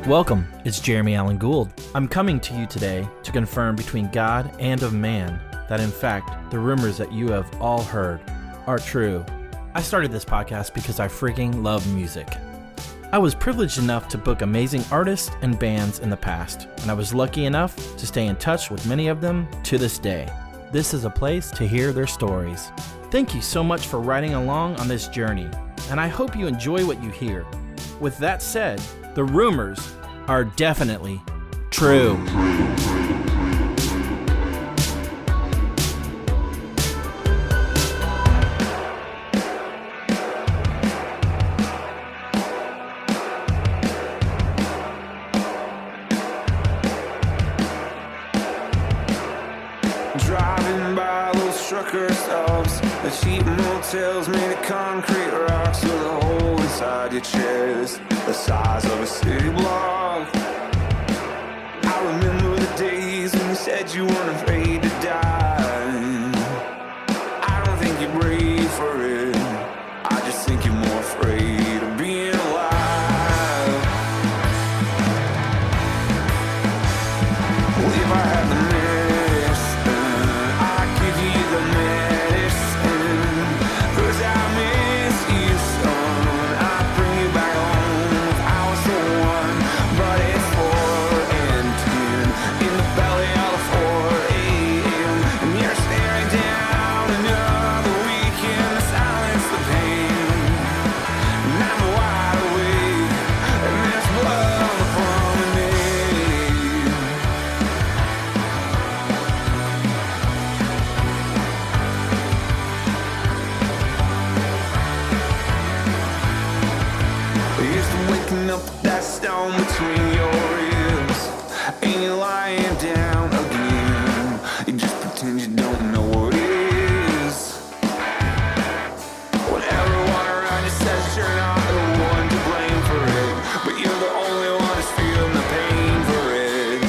Welcome, it's Jeremy Allen Gould. I'm coming to you today to confirm between God and of man that in fact, the rumors that you have all heard are true. I started this podcast because I freaking love music. I was privileged enough to book amazing artists and bands in the past, and I was lucky enough to stay in touch with many of them to this day. This is a place to hear their stories. Thank you so much for riding along on this journey, and I hope you enjoy what you hear. With that said, the rumors are definitely true. Driving by those trucker stops, the cheap motels made of concrete rocks with a hole inside your chest, the size of a city block. I remember the days when you said you weren't afraid to die. I don't think you're brave for it, I just think you're more afraid of being alive. Well, if I had the between your ribs, and you're lying down again. You just pretend you don't know what it is. When everyone around you says you're not the one to blame for it, but you're the only one who's feeling the pain for it.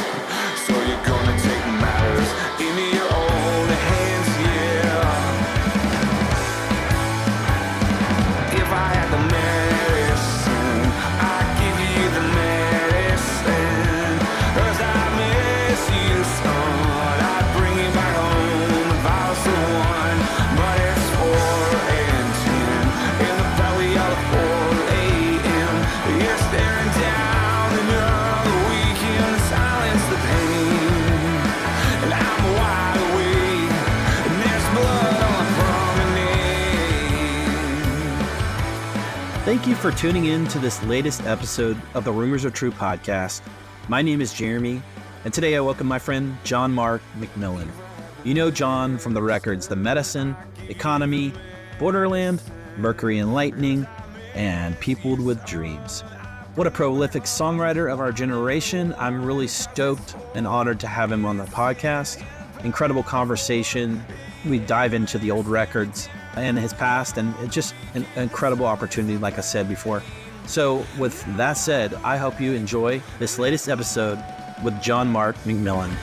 So you're gonna take matters into your own hands, yeah. If I had the medicine, I'd give you the medicine. Thank you for tuning in to this latest episode of the Rumors Are True podcast. My name is Jeremy, and today I welcome my friend John Mark McMillan. You know John from the records The Medicine, Economy, Borderland, Mercury and Lightning, and Peopled with Dreams. What a prolific songwriter of our generation. I'm really stoked and honored to have him on the podcast. Incredible conversation. We dive into the old records and his past, and it's just an incredible opportunity, like I said before. So with that said, I hope you enjoy this latest episode with John Mark McMillan.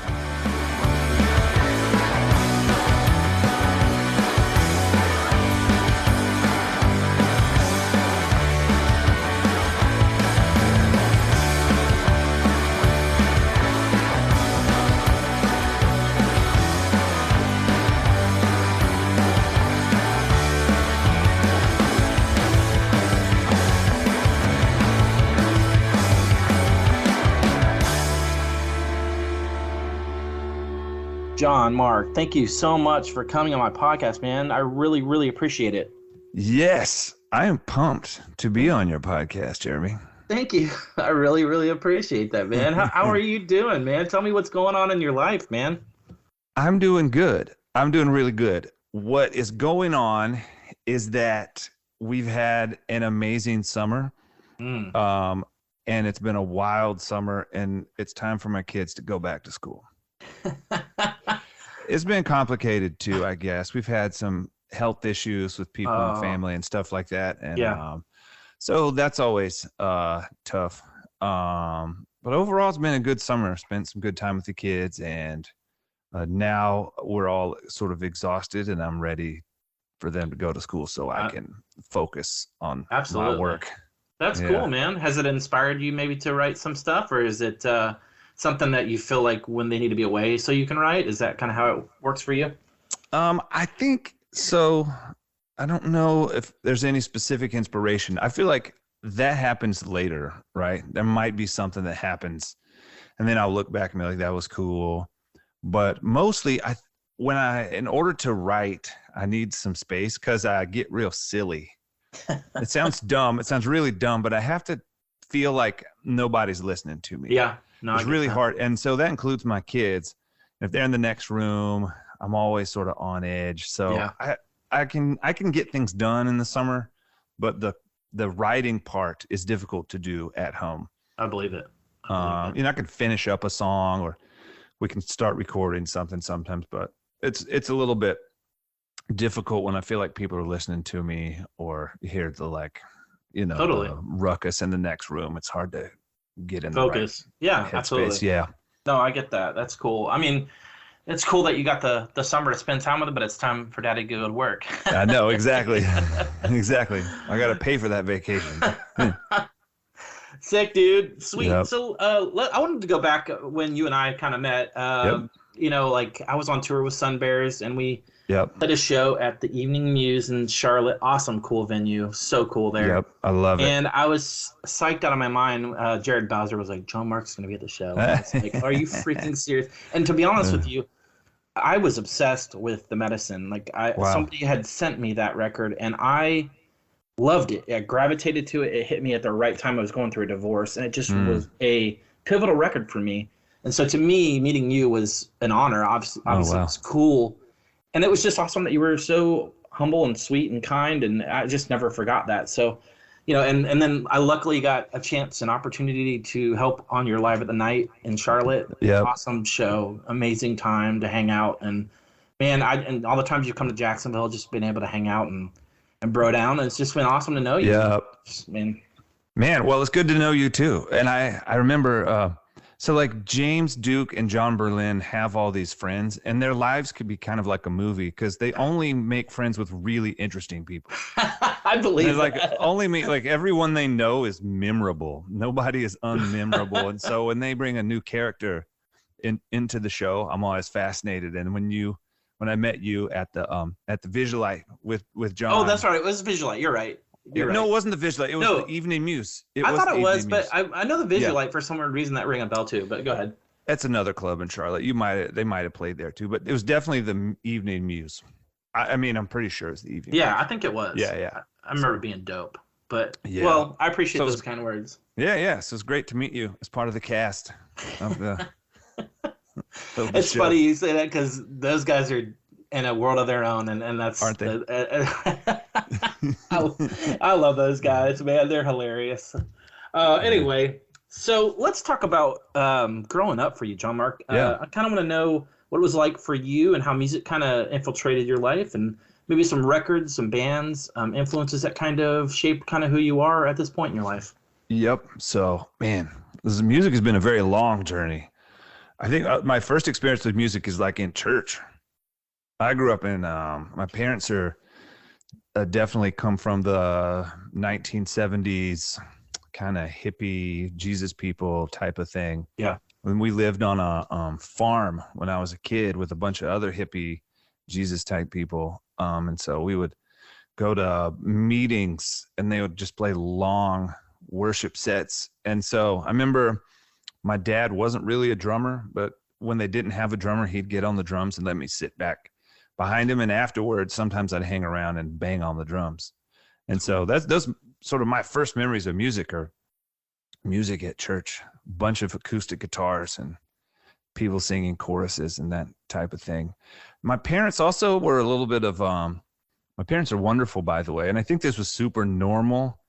John Mark, thank you so much for coming on my podcast, man. I really, really appreciate it. Yes, I am pumped to be on your podcast, Jeremy. Thank you. I really, really appreciate that, man. How are you doing, man? Tell me what's going on in your life, man. I'm doing good. I'm doing really good. What is going on is that we've had an amazing summer, and it's been a wild summer, and it's time for my kids to go back to school. It's been complicated too, I guess. We've had some health issues with people and family and stuff like that. And so that's always tough. But overall, it's been a good summer. Spent some good time with the kids, and now we're all sort of exhausted, and I'm ready for them to go to school so I can focus on my work. That's cool, man. Has it inspired you maybe to write some stuff, or is it something that you feel like when they need to be away so you can write? Is that kind of how it works for you? I think so. I don't know if there's any specific inspiration. I feel like that happens later, right? There might be something that happens, and then I'll look back and be like, that was cool. But mostly, in order to write, I need some space because I get real silly. It sounds dumb. It sounds really dumb, but I have to feel like nobody's listening to me. Yeah. No, it's really hard. And so that includes my kids. If they're in the next room, I'm always sort of on edge. So I can get things done in the summer, but the writing part is difficult to do at home. I believe it. I can finish up a song, or we can start recording something sometimes, but it's a little bit difficult when I feel like people are listening to me, or hear the totally the ruckus in the next room. It's hard to get in focus. The right absolutely. Yeah. No, I get that. That's cool. I mean, it's cool that you got the summer to spend time with it, but it's time for Daddy to go to work. I know, exactly. Exactly. I got to pay for that vacation. Sick, dude. Sweet. Yep. So I wanted to go back when you and I kind of met. I was on tour with Sun Bears, and we did a show at the Evening Muse in Charlotte. Awesome, cool venue. So cool there. Yep, I love it. And I was psyched out of my mind. Jared Bowser was like, John Mark's going to be at the show. And I was like, are you freaking serious? And to be honest with you, I was obsessed with The Medicine. Somebody had sent me that record, and I loved it. I gravitated to it. It hit me at the right time. I was going through a divorce, and it just was a pivotal record for me. And so to me, meeting you was an honor. Obviously it was cool. And it was just awesome that you were so humble and sweet and kind, and I just never forgot that. So, and then I luckily got an opportunity to help on your Live at the Night in Charlotte. Awesome show, amazing time to hang out. And man, and all the times you come to Jacksonville, just been able to hang out and bro down. And it's just been awesome to know you. Yeah. Man, well, it's good to know you too. And I remember, so like James Duke and John Berlin have all these friends, and their lives could be kind of like a movie because they only make friends with really interesting people. I believe that. Like everyone they know is memorable. Nobody is unmemorable. And so when they bring a new character into the show, I'm always fascinated. And when I met you at the Visualite with John. Oh, that's right. It was Visualite. You're right. No, it wasn't the Visualite. It was the Evening Muse. I thought it was, but I know the Visualite for some reason that rang a bell too. But go ahead. That's another club in Charlotte. They might have played there too, but it was definitely the Evening Muse. I mean, I'm pretty sure it's the Evening. Yeah, Muse. I think it was. Yeah. I remember it being dope. But well, I appreciate those kind of words. Yeah. So it's great to meet you as part of the cast of the. It's funny you say that because those guys are in a world of their own, and that's aren't they? I love those guys, man. They're hilarious. Anyway, so let's talk about growing up for you, John Mark. I kind of want to know what it was like for you and how music kind of infiltrated your life, and maybe some records, some bands, influences that kind of shaped kind of who you are at this point in your life. Yep. So, man, music has been a very long journey. I think my first experience with music is like in church. I grew up in, my parents are definitely come from the 1970s kind of hippie Jesus people type of thing. Yeah. When we lived on a farm when I was a kid with a bunch of other hippie Jesus type people. And so we would go to meetings and they would just play long worship sets. And so I remember my dad wasn't really a drummer, but when they didn't have a drummer, he'd get on the drums and let me sit back behind him. And afterwards, sometimes I'd hang around and bang on the drums. And so those sort of my first memories of music are music at church, a bunch of acoustic guitars and people singing choruses and that type of thing. My parents also were a little bit of, my parents are wonderful, by the way. And I think this was super normal,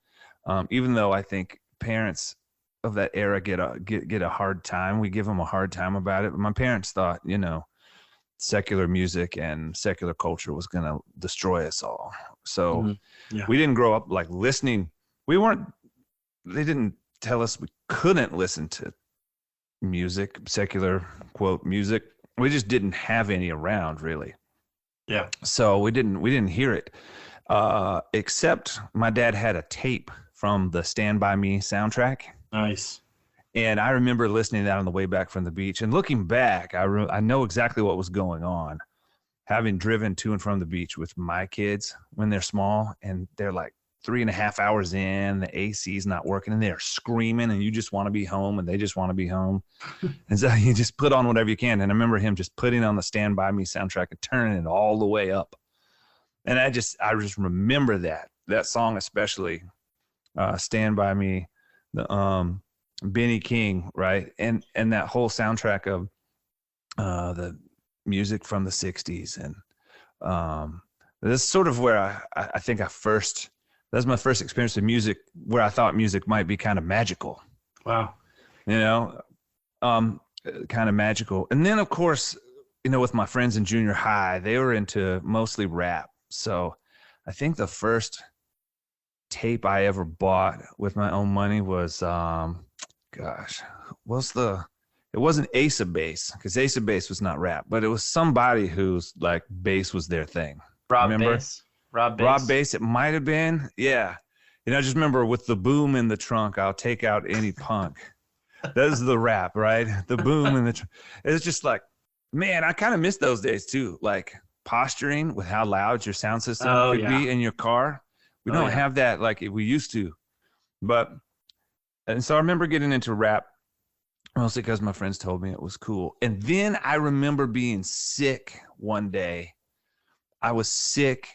even though I think parents of that era get a hard time. We give them a hard time about it. But my parents thought, secular music and secular culture was going to destroy us all. So we didn't grow up like listening. They didn't tell us we couldn't listen to music, secular quote music. We just didn't have any around really. So we didn't hear it. Except my dad had a tape from the Stand By Me soundtrack. Nice. And I remember listening to that on the way back from the beach. And looking back, I know exactly what was going on. Having driven to and from the beach with my kids when they're small, and they're like 3.5 hours in, the AC is not working, and they're screaming, and you just want to be home, and they just want to be home. And so you just put on whatever you can. And I remember him just putting on the Stand By Me soundtrack and turning it all the way up. And I just remember that song, especially Stand By Me, the Benny King, right? And that whole soundtrack of the music from the 60s. And this is sort of where I think that's my first experience with music, where I thought music might be kind of magical. Wow. Kind of magical. And then, of course, with my friends in junior high, they were into mostly rap. So I think the first tape I ever bought with my own money was, it wasn't Ace of Base, because Ace of Base was not rap, but it was somebody whose like bass was their thing. Rob Bass. It might have been. Yeah. I just remember with the boom in the trunk, I'll take out any punk. That is the rap, right? The boom in the trunk. It's just like, man, I kind of miss those days too. Like posturing with how loud your sound system could be in your car. We don't have that like we used to. And so I remember getting into rap mostly because my friends told me it was cool. And then I remember being sick one day. I was sick,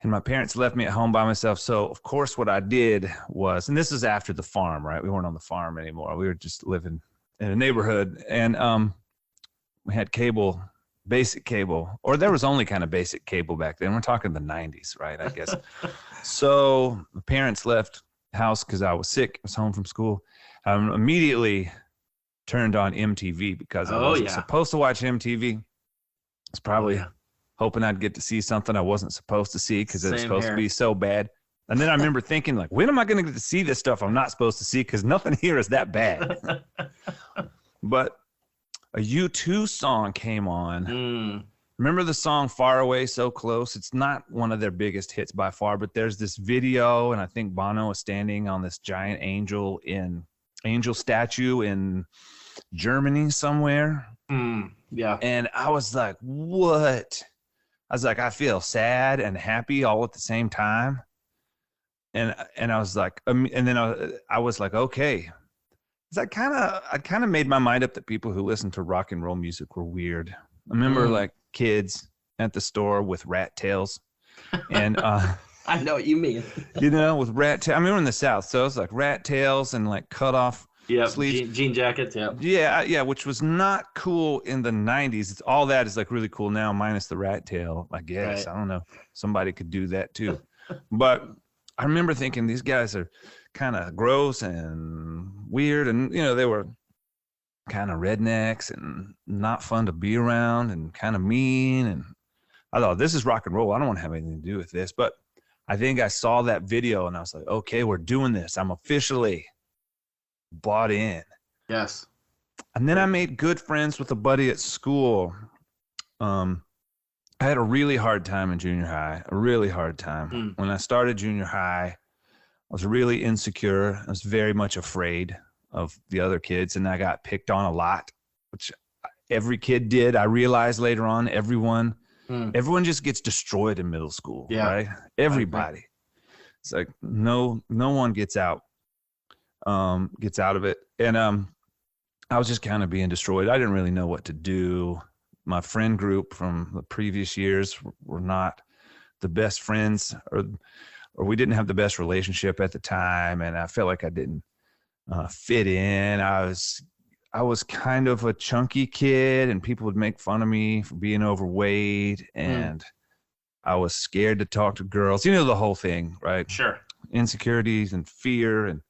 and my parents left me at home by myself. So, of course, what I did was, and this is after the farm, right? We weren't on the farm anymore. We were just living in a neighborhood. And we had cable, basic cable, or there was only kind of basic cable back then. We're talking the 90s, right, I guess. So my parents left the house because I was sick. I was home from school. Immediately turned on MTV because I wasn't supposed to watch MTV. It's probably hoping I'd get to see something I wasn't supposed to see because it's supposed to be so bad. And then I remember thinking, like, when am I going to get to see this stuff I'm not supposed to see? Because nothing here is that bad. But a U2 song came on. Remember the song Far Away, So Close? It's not one of their biggest hits by far, but there's this video, and I think Bono is standing on this giant angel statue in Germany somewhere. Yeah. And I was like, what? I was like, I feel sad and happy all at the same time. And I was like, and then I was like, okay. I kind of made my mind up that people who listen to rock and roll music were weird. I remember like kids at the store with rat tails. And I know what you mean. With rat tails. I remember in the South, so it was like rat tails and like cut off sleeves. Jean jackets, Yeah, which was not cool in the 90s. It's all that is like really cool now, minus the rat tail, I guess. Right. I don't know. Somebody could do that too. But I remember thinking these guys are kind of gross and weird, and they were kind of rednecks and not fun to be around and kind of mean. And I thought, this is rock and roll. I don't want to have anything to do with this. But I think I saw that video and I was like, okay, we're doing this. I'm officially bought in. Yes. And then I made good friends with a buddy at school. I had a really hard time in junior high, a really hard time. When I started junior high, I was really insecure. I was very much afraid of the other kids, and I got picked on a lot, which every kid did. I realized later on, everyone just gets destroyed in middle school, right? Everybody. It's like no one gets out of it. And I was just kind of being destroyed. I didn't really know what to do. My friend group from the previous years were not the best friends, or we didn't have the best relationship at the time, and I felt like I didn't fit in. I was kind of a chunky kid, and people would make fun of me for being overweight, and I was scared to talk to girls. The whole thing, right? Sure. Insecurities and fear. And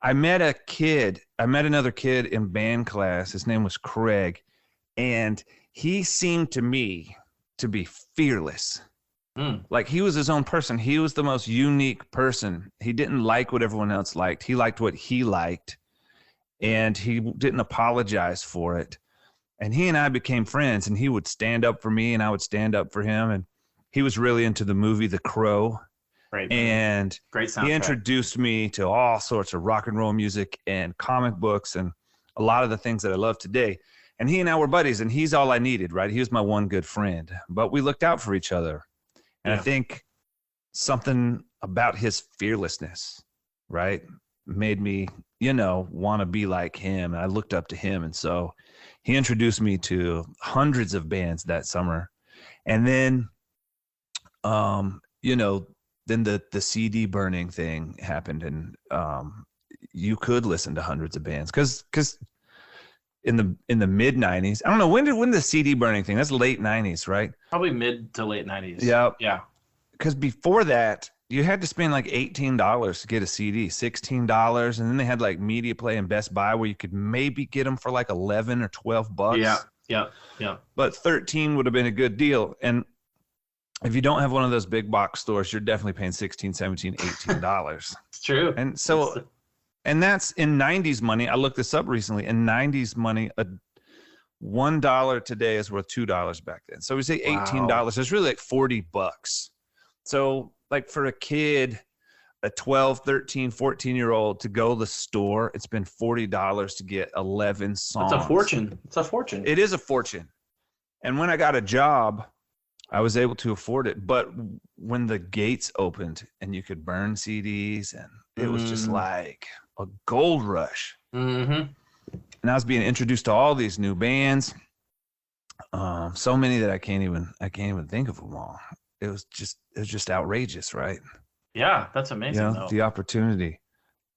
I met another kid in band class. His name was Craig, and he seemed to me to be fearless. Like he was his own person. He was the most unique person. He didn't like what everyone else liked. He liked what he liked, and he didn't apologize for it. And he and I became friends, and he would stand up for me and I would stand up for him. And he was really into the movie The Crow. Great movie. And great soundtrack. He introduced me to all sorts of rock and roll music and comic books and a lot of the things that I love today. And he and I were buddies, and he's all I needed, right? He was my one good friend, but we looked out for each other. And I think something about his fearlessness, right, made me, want to be like him. And I looked up to him. And so he introduced me to hundreds of bands that summer. And then, then the CD burning thing happened, and you could listen to hundreds of bands because in the mid 90s, I don't know, when the CD burning thing, that's late 90s, right? Probably mid to late 90s. Yeah. Because before that, you had to spend like $18 to get a CD, $16, and then they had like Media Play and Best Buy where you could maybe get them for like 11 or 12 bucks. Yeah. But 13 would have been a good deal. And if you don't have one of those big box stores, you're definitely paying $16, $17, $18. It's true. And so, and that's in 90s money. I looked this up recently. In 90s money, $1 today is worth $2 back then. So we say $18. It's really like 40 bucks. So like for a kid, a 12, 13, 14-year-old to go to the store, it's been $40 to get 11 songs. It's a fortune. It's a fortune. It is a fortune. And when I got a job, I was able to afford it. But when the gates opened and you could burn CDs, and it was just like a gold rush. Mm-hmm. And I was being introduced to all these new bands, so many that I can't even think of them all. It was just outrageous, right? Yeah, that's amazing. Though. The opportunity.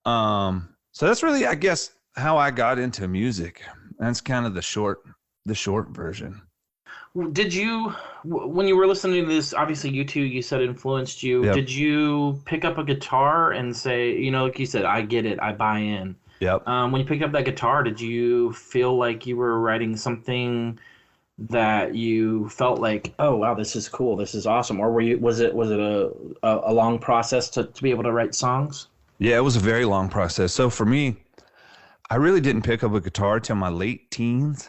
So that's really, I guess, how I got into music. That's kind of the short version. Did you, when you were listening to this, obviously U2, you said influenced you. Yep. Did you pick up a guitar and say, like you said, I get it, I buy in? Yep. When you picked up that guitar, did you feel like you were writing something that you felt like, oh wow, this is cool, this is awesome, or was it a long process to be able to write songs? Yeah, it was a very long process. So for me, I really didn't pick up a guitar till my late teens.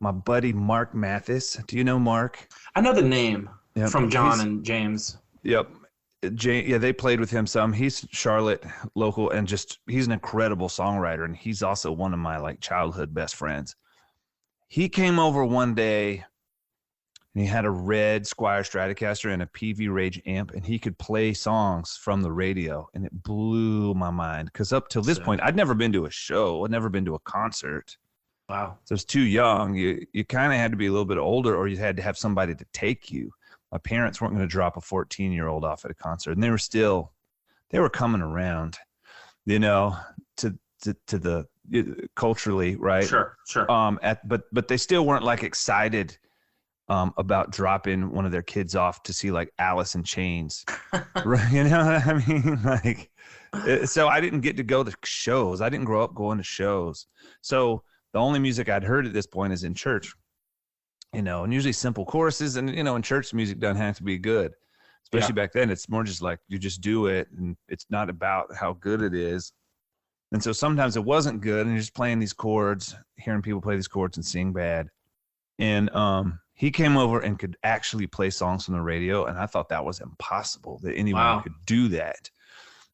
My buddy Mark Mathis, do you know Mark? I know the name from John and James. Yep. They played with him some. He's Charlotte local, and he's an incredible songwriter, and he's also one of my like childhood best friends. He came over one day, and he had a red Squier Stratocaster and a PV Rage amp, and he could play songs from the radio, and it blew my mind because up till this point, I'd never been to a show. I'd never been to a concert. Wow. So I was too young. You kind of had to be a little bit older, or you had to have somebody to take you. My parents weren't going to drop a 14-year-old off at a concert, and they were coming around, to the culturally, right? Sure. But they still weren't like excited about dropping one of their kids off to see like Alice in Chains, right? You know what I mean? Like, so I didn't get to go to shows. I didn't grow up going to shows. So the only music I'd heard at this point is in church, and usually simple choruses, and in church music doesn't have to be good, especially back then. It's more just like you just do it, and it's not about how good it is. And so sometimes it wasn't good, and you're just playing these chords, hearing people play these chords and sing bad. And he came over and could actually play songs from the radio, and I thought that was impossible that anyone could do that.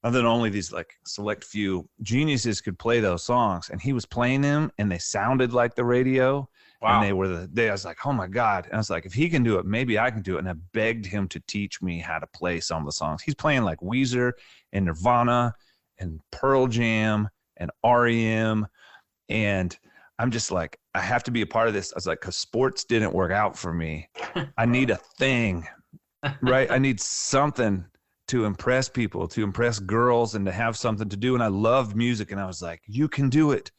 Other than only these like select few geniuses could play those songs, and he was playing them, and they sounded like the radio. Wow. And I was like, oh my God. And I was like, if he can do it, maybe I can do it. And I begged him to teach me how to play some of the songs. He's playing like Weezer and Nirvana and Pearl Jam and REM. And I'm just like, I have to be a part of this. I was like, because sports didn't work out for me. I need a thing, right? I need something to impress people, to impress girls, and to have something to do. And I loved music. And I was like, you can do it.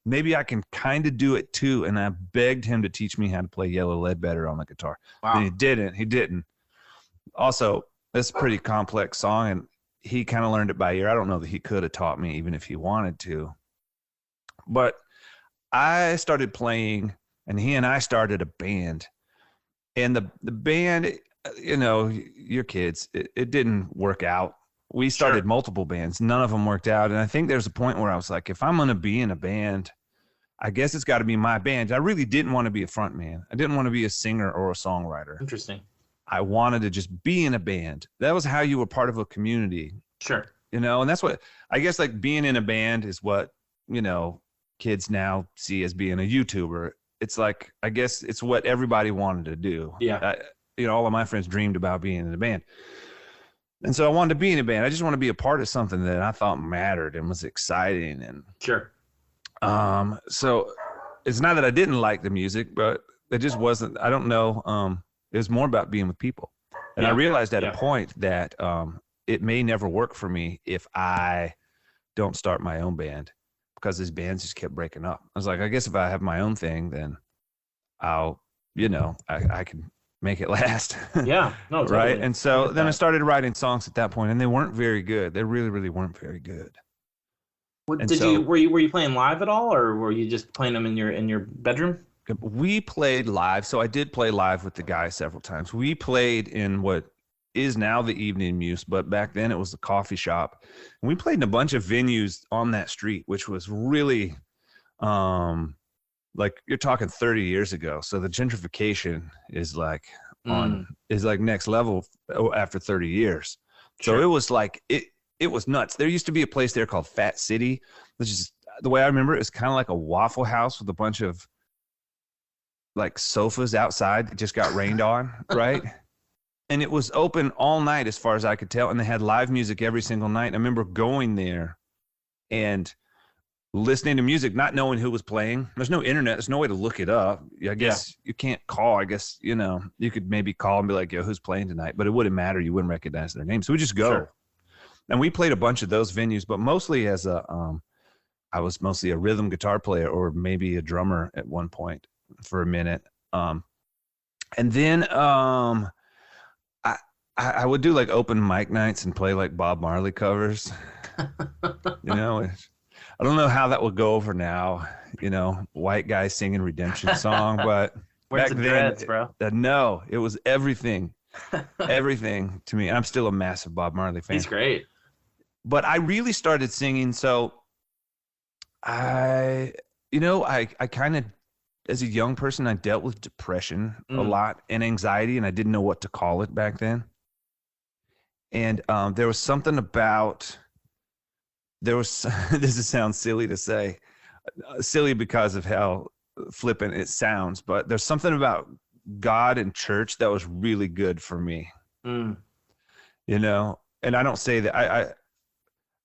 Maybe I can kind of do it too. And I begged him to teach me how to play Yellow Ledbetter on the guitar. Wow. And he didn't. Also, it's a pretty complex song, and he kind of learned it by ear. I don't know that he could have taught me even if he wanted to. But I started playing, and he and I started a band. And the band, your kids, it didn't work out. We started multiple bands. None of them worked out. And I think there's a point where I was like, if I'm going to be in a band, I guess it's got to be my band. I really didn't want to be a front man. I didn't want to be a singer or a songwriter. Interesting. I wanted to just be in a band. That was how you were part of a community. Sure. And that's what, I guess, like, being in a band is what, kids now see as being a YouTuber. It's like, I guess it's what everybody wanted to do. Yeah. All of my friends dreamed about being in a band. And so I wanted to be in a band. I just want to be a part of something that I thought mattered and was exciting. And sure. So it's not that I didn't like the music, but it just wasn't, I don't know. It was more about being with people. And I realized at a point that it may never work for me if I don't start my own band, because these bands just kept breaking up. I was like, I guess if I have my own thing, then I'll, I can make it last. Yeah. No, totally. Right. And so then I started writing songs at that point, and they weren't very good. They really, really weren't very good. Were you playing live at all, or were you just playing them in your bedroom? We played live. So I did play live with the guys several times. We played in what is now the Evening Muse, but back then it was the coffee shop. And we played in a bunch of venues on that street, which was really, like, you're talking 30 years ago. So the gentrification is like next level after 30 years. Sure. So it was like, it was nuts. There used to be a place there called Fat City, which is, the way I remember it, is kind of like a Waffle House with a bunch of like sofas outside that just got rained on, right? And it was open all night as far as I could tell, and they had live music every single night. I remember going there and listening to music, not knowing who was playing. There's no internet. There's no way to look it up. I guess you can't call. I guess, you could maybe call and be like, yo, who's playing tonight? But it wouldn't matter. You wouldn't recognize their name. So we just go. Sure. And we played a bunch of those venues, but mostly as I was mostly a rhythm guitar player, or maybe a drummer at one point for a minute. And then I would do like open mic nights and play like Bob Marley covers. I don't know how that would go over now, white guy singing Redemption Song, but where's the dreads, bro? No, it was everything to me. I'm still a massive Bob Marley fan. He's great. But I really started singing. So I kind of, as a young person, I dealt with depression a lot and anxiety, and I didn't know what to call it back then. And there was something about, this sounds silly to say, silly because of how flippant it sounds, but there's something about God and church that was really good for me. And I don't say that,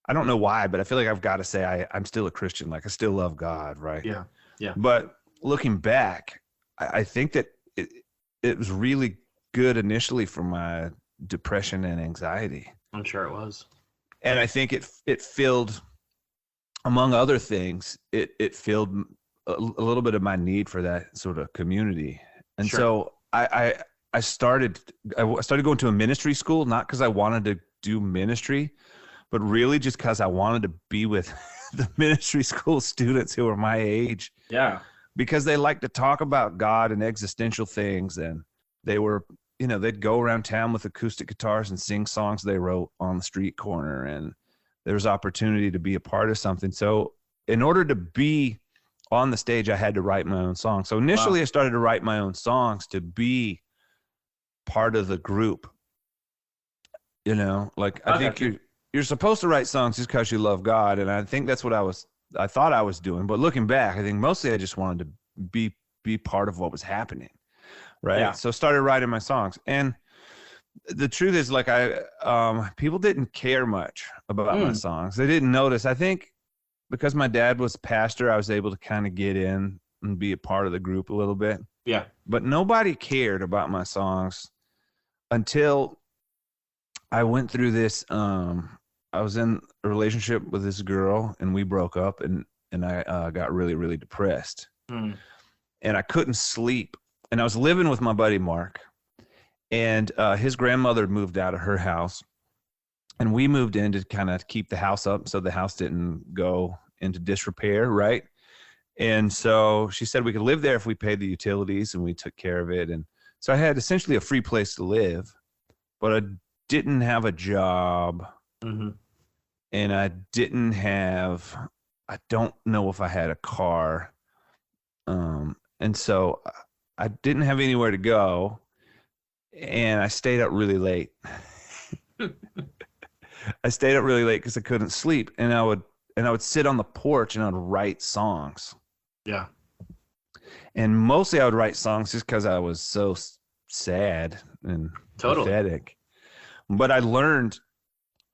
I don't know why, but I feel like I've got to say I'm still a Christian. Like, I still love God, right? Yeah, yeah. But looking back, I think that it was really good initially for my depression and anxiety. I'm sure it was. And I think it filled, among other things, it filled a little bit of my need for that sort of community. And so I started going to a ministry school, not because I wanted to do ministry, but really just because I wanted to be with the ministry school students who were my age. Yeah. Because they like to talk about God and existential things. And they were, they'd go around town with acoustic guitars and sing songs they wrote on the street corner. And there was opportunity to be a part of something. So in order to be on the stage, I had to write my own songs. So initially I started to write my own songs to be part of the group. I think you're supposed to write songs just because you love God. And I think that's what I thought I was doing. But looking back, I think mostly I just wanted to be part of what was happening. Right. Yeah. So started writing my songs. And the truth is, like, people didn't care much about my songs. They didn't notice. I think because my dad was pastor, I was able to kind of get in and be a part of the group a little bit. Yeah. But nobody cared about my songs until I went through this. I was in a relationship with this girl, and we broke up, and I got really, really depressed. And I couldn't sleep. And I was living with my buddy Mark, and his grandmother moved out of her house, and we moved in to kind of keep the house up so the house didn't go into disrepair, right? And so she said we could live there if we paid the utilities, and we took care of it. And so I had essentially a free place to live, but I didn't have a job. And I don't know if I had a car. And so I didn't have anywhere to go. and I stayed up really late. I stayed up really late because I couldn't sleep, and I would sit on the porch and I would write songs. Yeah. And mostly I would write songs just because I was so sad and pathetic. But I learned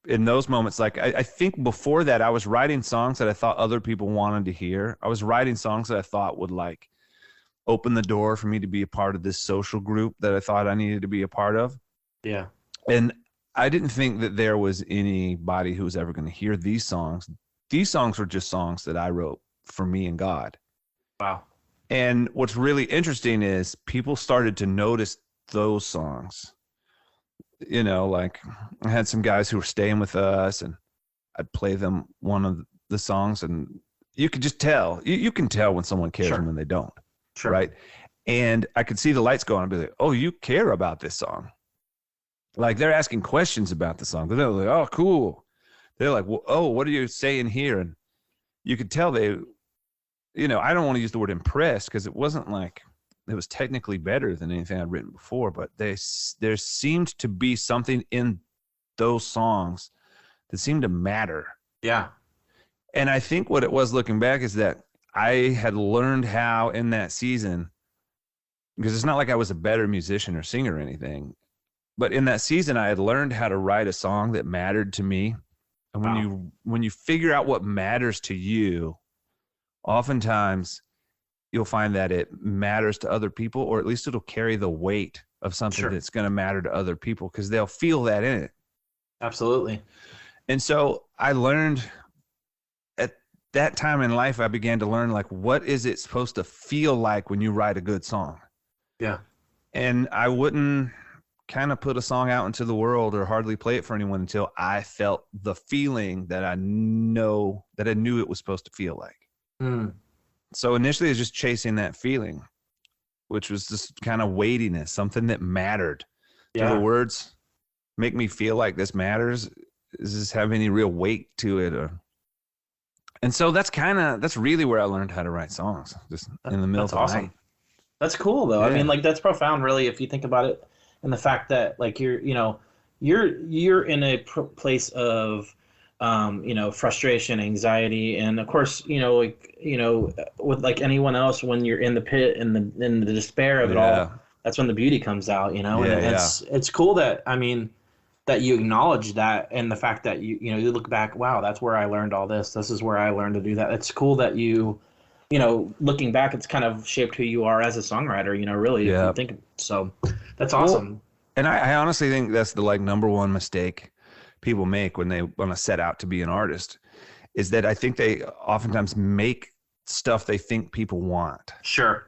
in those moments, like I think before that, I was writing songs that I thought other people wanted to hear. I was writing songs that I thought would like open the door for me to be a part of this social group that I thought I needed to be a part of. Yeah. And I didn't think that there was anybody who was ever going to hear these songs. These songs were just songs that I wrote for me and God. Wow. And what's really interesting is people started to notice those songs. You know, like I had some guys who were staying with us, and I'd play them one of the songs, and you could just tell. You can tell when someone cares and when they don't. Sure. Right? And I could see the lights go on and be like, oh, you care about this song. Like they're asking questions about the song. They're like, oh, cool. They're like, well, oh, what are you saying here? And you could tell they, you know, I don't want to use the word impressed because it wasn't like it was technically better than anything I'd written before, but there seemed to be something in those songs that seemed to matter. Yeah. And I think what it was looking back is that I had learned how in that season, because it's not like I was a better musician or singer or anything, but in that season I had learned how to write a song that mattered to me. And when you figure out what matters to you, oftentimes you'll find that it matters to other people, or at least it'll carry the weight of something that's going to matter to other people because they'll feel that in it. Absolutely. And so I learned at that time in life, I began to learn, like, what is it supposed to feel like when you write a good song? Yeah. And I wouldn't kind of put a song out into the world or hardly play it for anyone until I felt the feeling that I knew it was supposed to feel like. Mm. So initially it was just chasing that feeling, which was this kind of weightiness, something that mattered. Yeah. Do the words make me feel like this matters? Does this have any real weight to it? And so that's really where I learned how to write songs, just in the middle of the night. That's cool though. Yeah. I mean, like that's profound really, if you think about it, and the fact that like you're in a place of frustration, anxiety, and of course, with like anyone else, when you're in the pit and in the despair of it all, that's when the beauty comes out, and it's cool that, I mean, that you acknowledge that, and the fact that you look back, wow, that's where I learned all this. This is where I learned to do that. It's cool that looking back, it's kind of shaped who you are as a songwriter, really, if you think so. That's awesome. Well, and I honestly think that's the number one mistake people make when they want to set out to be an artist, is that I think they oftentimes make stuff they think people want. Sure.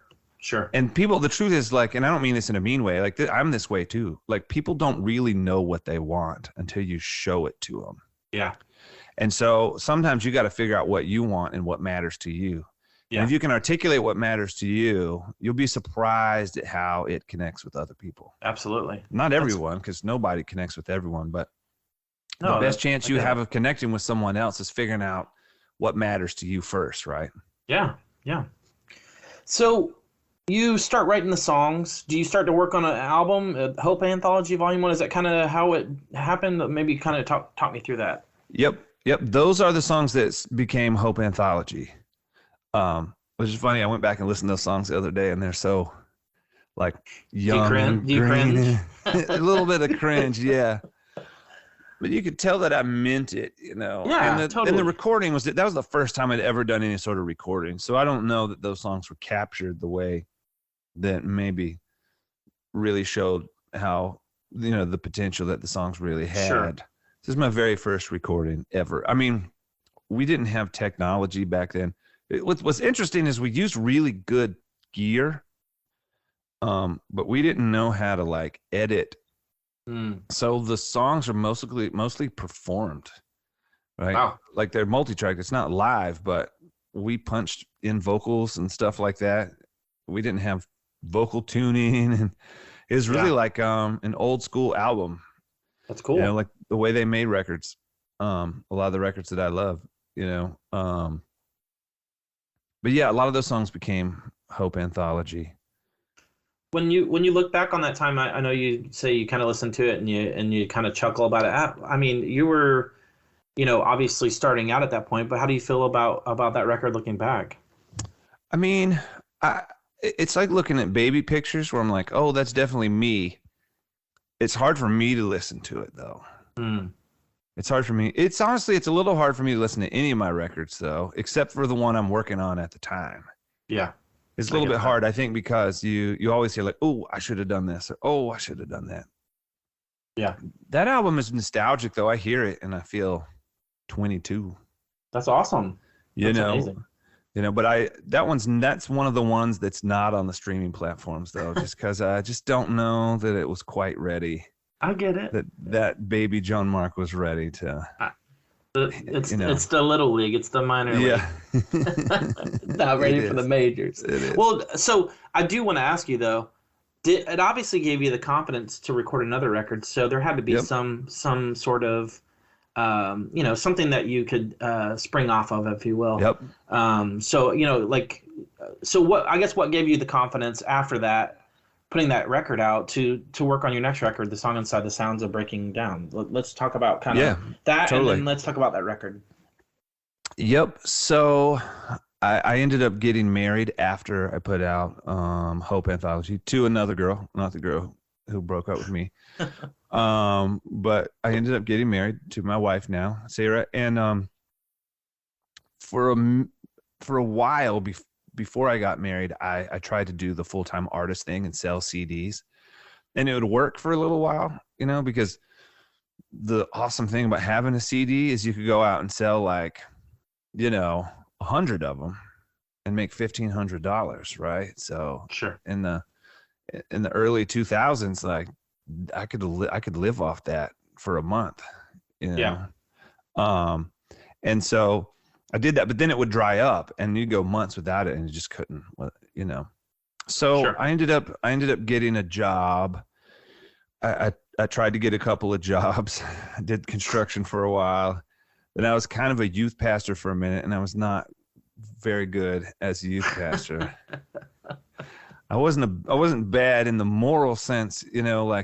And people, the truth is, like, and I don't mean this in a mean way, like I'm this way too. Like, people don't really know what they want until you show it to them. Yeah. And so sometimes you got to figure out what you want and what matters to you. Yeah. And if you can articulate what matters to you, you'll be surprised at how it connects with other people. Absolutely. Not everyone, because nobody connects with everyone, but the best chance you have of connecting with someone else is figuring out what matters to you first, right? Yeah. So you start writing the songs. Do you start to work on an album, Hope Anthology Volume 1? Is that kind of how it happened? Maybe kind of talk me through that. Yep. Those are the songs that became Hope Anthology. Which is funny. I went back and listened to those songs the other day, and they're so like young. Do you cringe? A little bit of cringe, yeah. But you could tell that I meant it, Yeah, totally. And the recording that was the first time I'd ever done any sort of recording. So I don't know that those songs were captured the way that maybe really showed how, the potential that the songs really had. Sure. This is my very first recording ever. I mean, we didn't have technology back then. What's interesting is we used really good gear, but we didn't know how to edit. So the songs are mostly performed, right? Wow. Like they're multi-track. It's not live, but we punched in vocals and stuff like that. We didn't have vocal tuning, and it was really like an old school album. That's cool. Like the way they made records. A lot of the records that I love, but yeah, a lot of those songs became Hope Anthology. When you look back on that time, I know you say you kind of listen to it and you kind of chuckle about it. I mean, you were, obviously starting out at that point, but how do you feel about that record looking back? I mean, it's like looking at baby pictures where I'm like, oh, that's definitely me. It's hard for me to listen to it though. It's hard for me. It's honestly, it's a little hard for me to listen to any of my records though, except for the one I'm working on at the time. Yeah. It's a little bit hard, I think, because you always hear like, oh, I should have done this, or oh, I should have done that. Yeah. That album is nostalgic though. I hear it and I feel 22. That's awesome. That's amazing. But that's one of the ones that's not on the streaming platforms though, just because I just don't know that it was quite ready. I get it. That baby John Mark was ready to. It's the little league. It's the minor league. Not ready for the majors. It is. Well, so I do want to ask you though. It obviously gave you the confidence to record another record, so there had to be some sort of, something that you could spring off of, if you will. Yep. What gave you the confidence after that, putting that record out to work on your next record, The Song Inside the Sounds of Breaking Down? Let's talk about kind of that, totally. And then let's talk about that record. Yep. So I ended up getting married after I put out Hope Anthology to another girl, not the girl who broke up with me. But I ended up getting married to my wife now, Sarah. And for a while before I got married, I tried to do the full-time artist thing and sell CDs. And it would work for a little while, because the awesome thing about having a CD is you could go out and sell 100 of them and make $1,500, right? So sure. In the early 2000s, like I could live off that for a month, Yeah. And so I did that, but then it would dry up and you'd go months without it and you just couldn't, So sure. I ended up getting a job. I tried to get a couple of jobs. I did construction for a while. Then I was kind of a youth pastor for a minute, and I was not very good as a youth pastor. I wasn't bad in the moral sense, No, I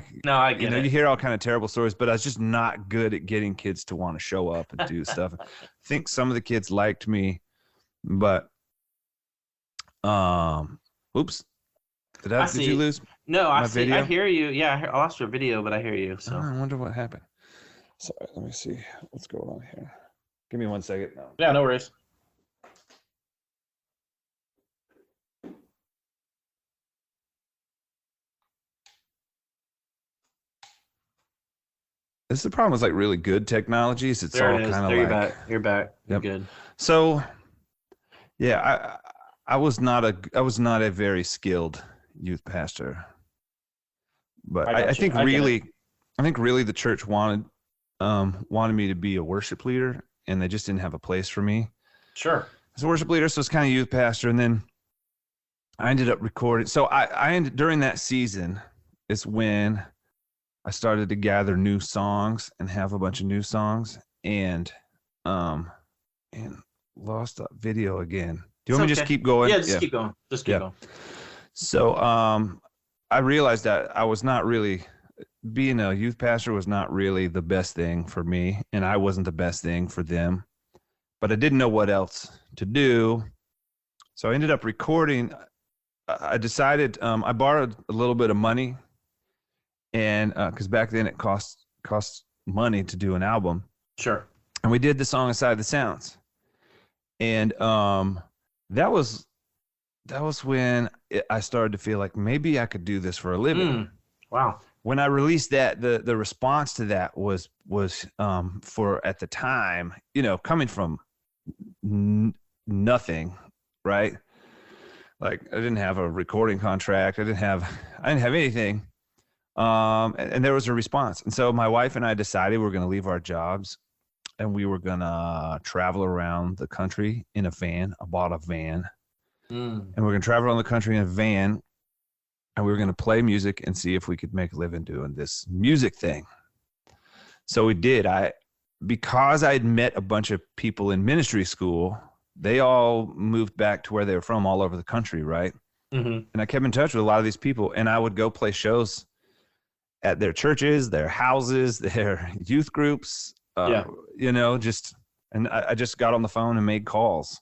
get it. You hear all kind of terrible stories, but I was just not good at getting kids to want to show up and do stuff. I think some of the kids liked me, but oops. Did you lose? No, I see. Video? I hear you. Yeah, I lost your video, but I hear you. So I wonder what happened. Sorry, let me see what's going on here. Give me 1 second. No. Yeah, no worries. This is the problem with really good technologies. It's all kind of like you're back. You're good. So, yeah, I was not a very skilled youth pastor, but I think really the church wanted me to be a worship leader, and they just didn't have a place for me. Sure. As a worship leader, so it's kind of youth pastor, and then I ended up recording. So I ended during that season is when I started to gather new songs and have a bunch of new songs, and lost that video again. Do you want me to just keep going? Yeah, keep going. Just keep going. So I realized that I was not really being a youth pastor was not really the best thing for me, and I wasn't the best thing for them, but I didn't know what else to do. So I ended up recording. I decided I borrowed a little bit of money, and because back then it cost money to do an album. Sure. And we did the song Inside the Sounds, and that was when I started to feel like maybe I could do this for a living. Wow. When I released that, the response to that was for at the time, coming from nothing, right? Like I didn't have a recording contract. I didn't have anything. And there was a response. And so my wife and I decided we were going to leave our jobs and we were going to travel around the country in a van. I bought a van. And we're going to travel around the country in a van, and we were going to play music and see if we could make a living doing this music thing. So we did. Because I'd met a bunch of people in ministry school, they all moved back to where they were from all over the country, right? And I kept in touch with a lot of these people, and I would go play shows at their churches, their houses, their youth groups, you know, and I just got on the phone and made calls.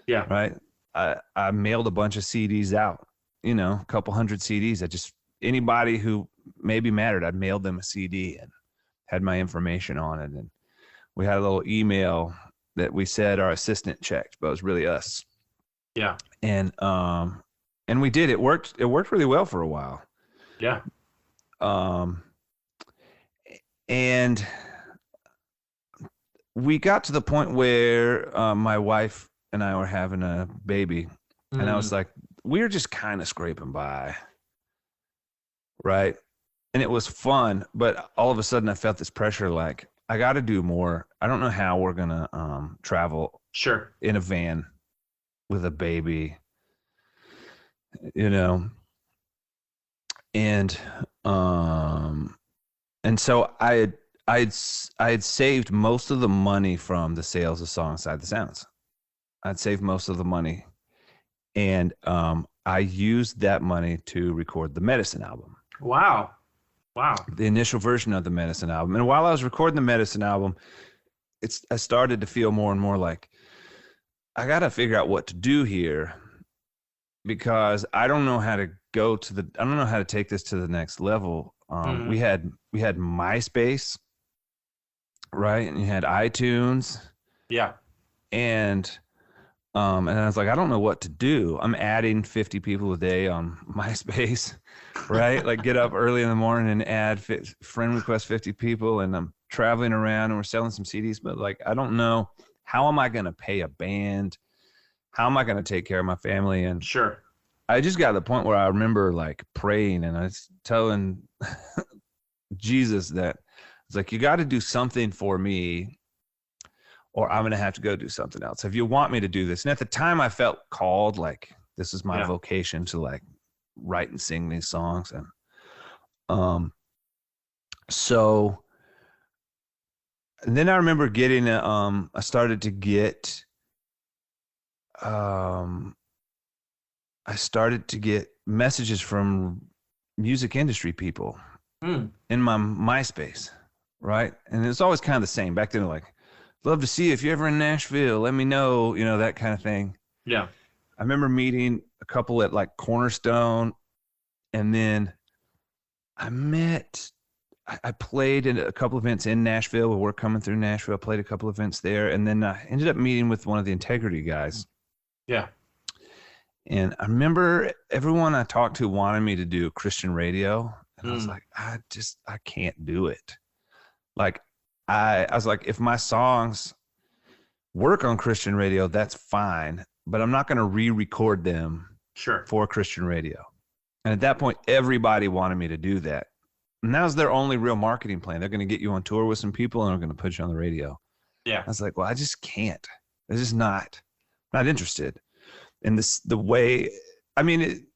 Yeah. Right. I mailed a bunch of CDs out, you know, a couple hundred CDs. Anybody who maybe mattered, I mailed them a CD and had my information on it. And we had a little email that we said our assistant checked, but it was really us. Yeah. And we did. It worked really well for a while. Yeah. And we got to the point where my wife and I were having a baby, and I was like, we're just kind of scraping by, right? And it was fun, but all of a sudden I felt this pressure, like, I got to do more. I don't know how we're going to travel in a van with a baby, you know? And so I had saved most of the money from the sales of Song Inside the Sounds. I'd saved most of the money, and I used that money to record the Medicine album. Wow. The initial version of the Medicine album. And while I was recording the Medicine album, I started to feel more and more like, I got to figure out what to do here, because I don't know how to I don't know how to take this to the next level. We had MySpace, right? And you had iTunes. Yeah. And I was like, I don't know what to do. I'm adding 50 people a day on MySpace, right? Like, get up early in the morning and add friend request 50 people, and I'm traveling around and we're selling some CDs, but like, I don't know, how am I going to pay a band? How am I going to take care of my family? And I just got to the point where I remember like praying, and I was telling Jesus that it's like, you got to do something for me, or I'm going to have to go do something else if you want me to do this. And at the time I felt called, like, this is my vocation to like write and sing these songs. And and then I remember getting I started to get messages from music industry people in my MySpace, right? And it's always kind of the same. Back then, like, love to see you. If you're ever in Nashville, let me know, you know, that kind of thing. Yeah. I remember meeting a couple at like Cornerstone, and then I played in a couple events in Nashville. We were coming through Nashville. I played a couple events there, and then I ended up meeting with one of the Integrity guys. Yeah. And I remember everyone I talked to wanted me to do Christian radio, and I was like, I can't do it. Like, I was like, if my songs work on Christian radio, that's fine, but I'm not going to re-record them for Christian radio. And at that point, everybody wanted me to do that. And that was their only real marketing plan. They're going to get you on tour with some people, and they're going to put you on the radio. Yeah. I was like, well, I just can't. I'm just not interested in this, the way, I mean,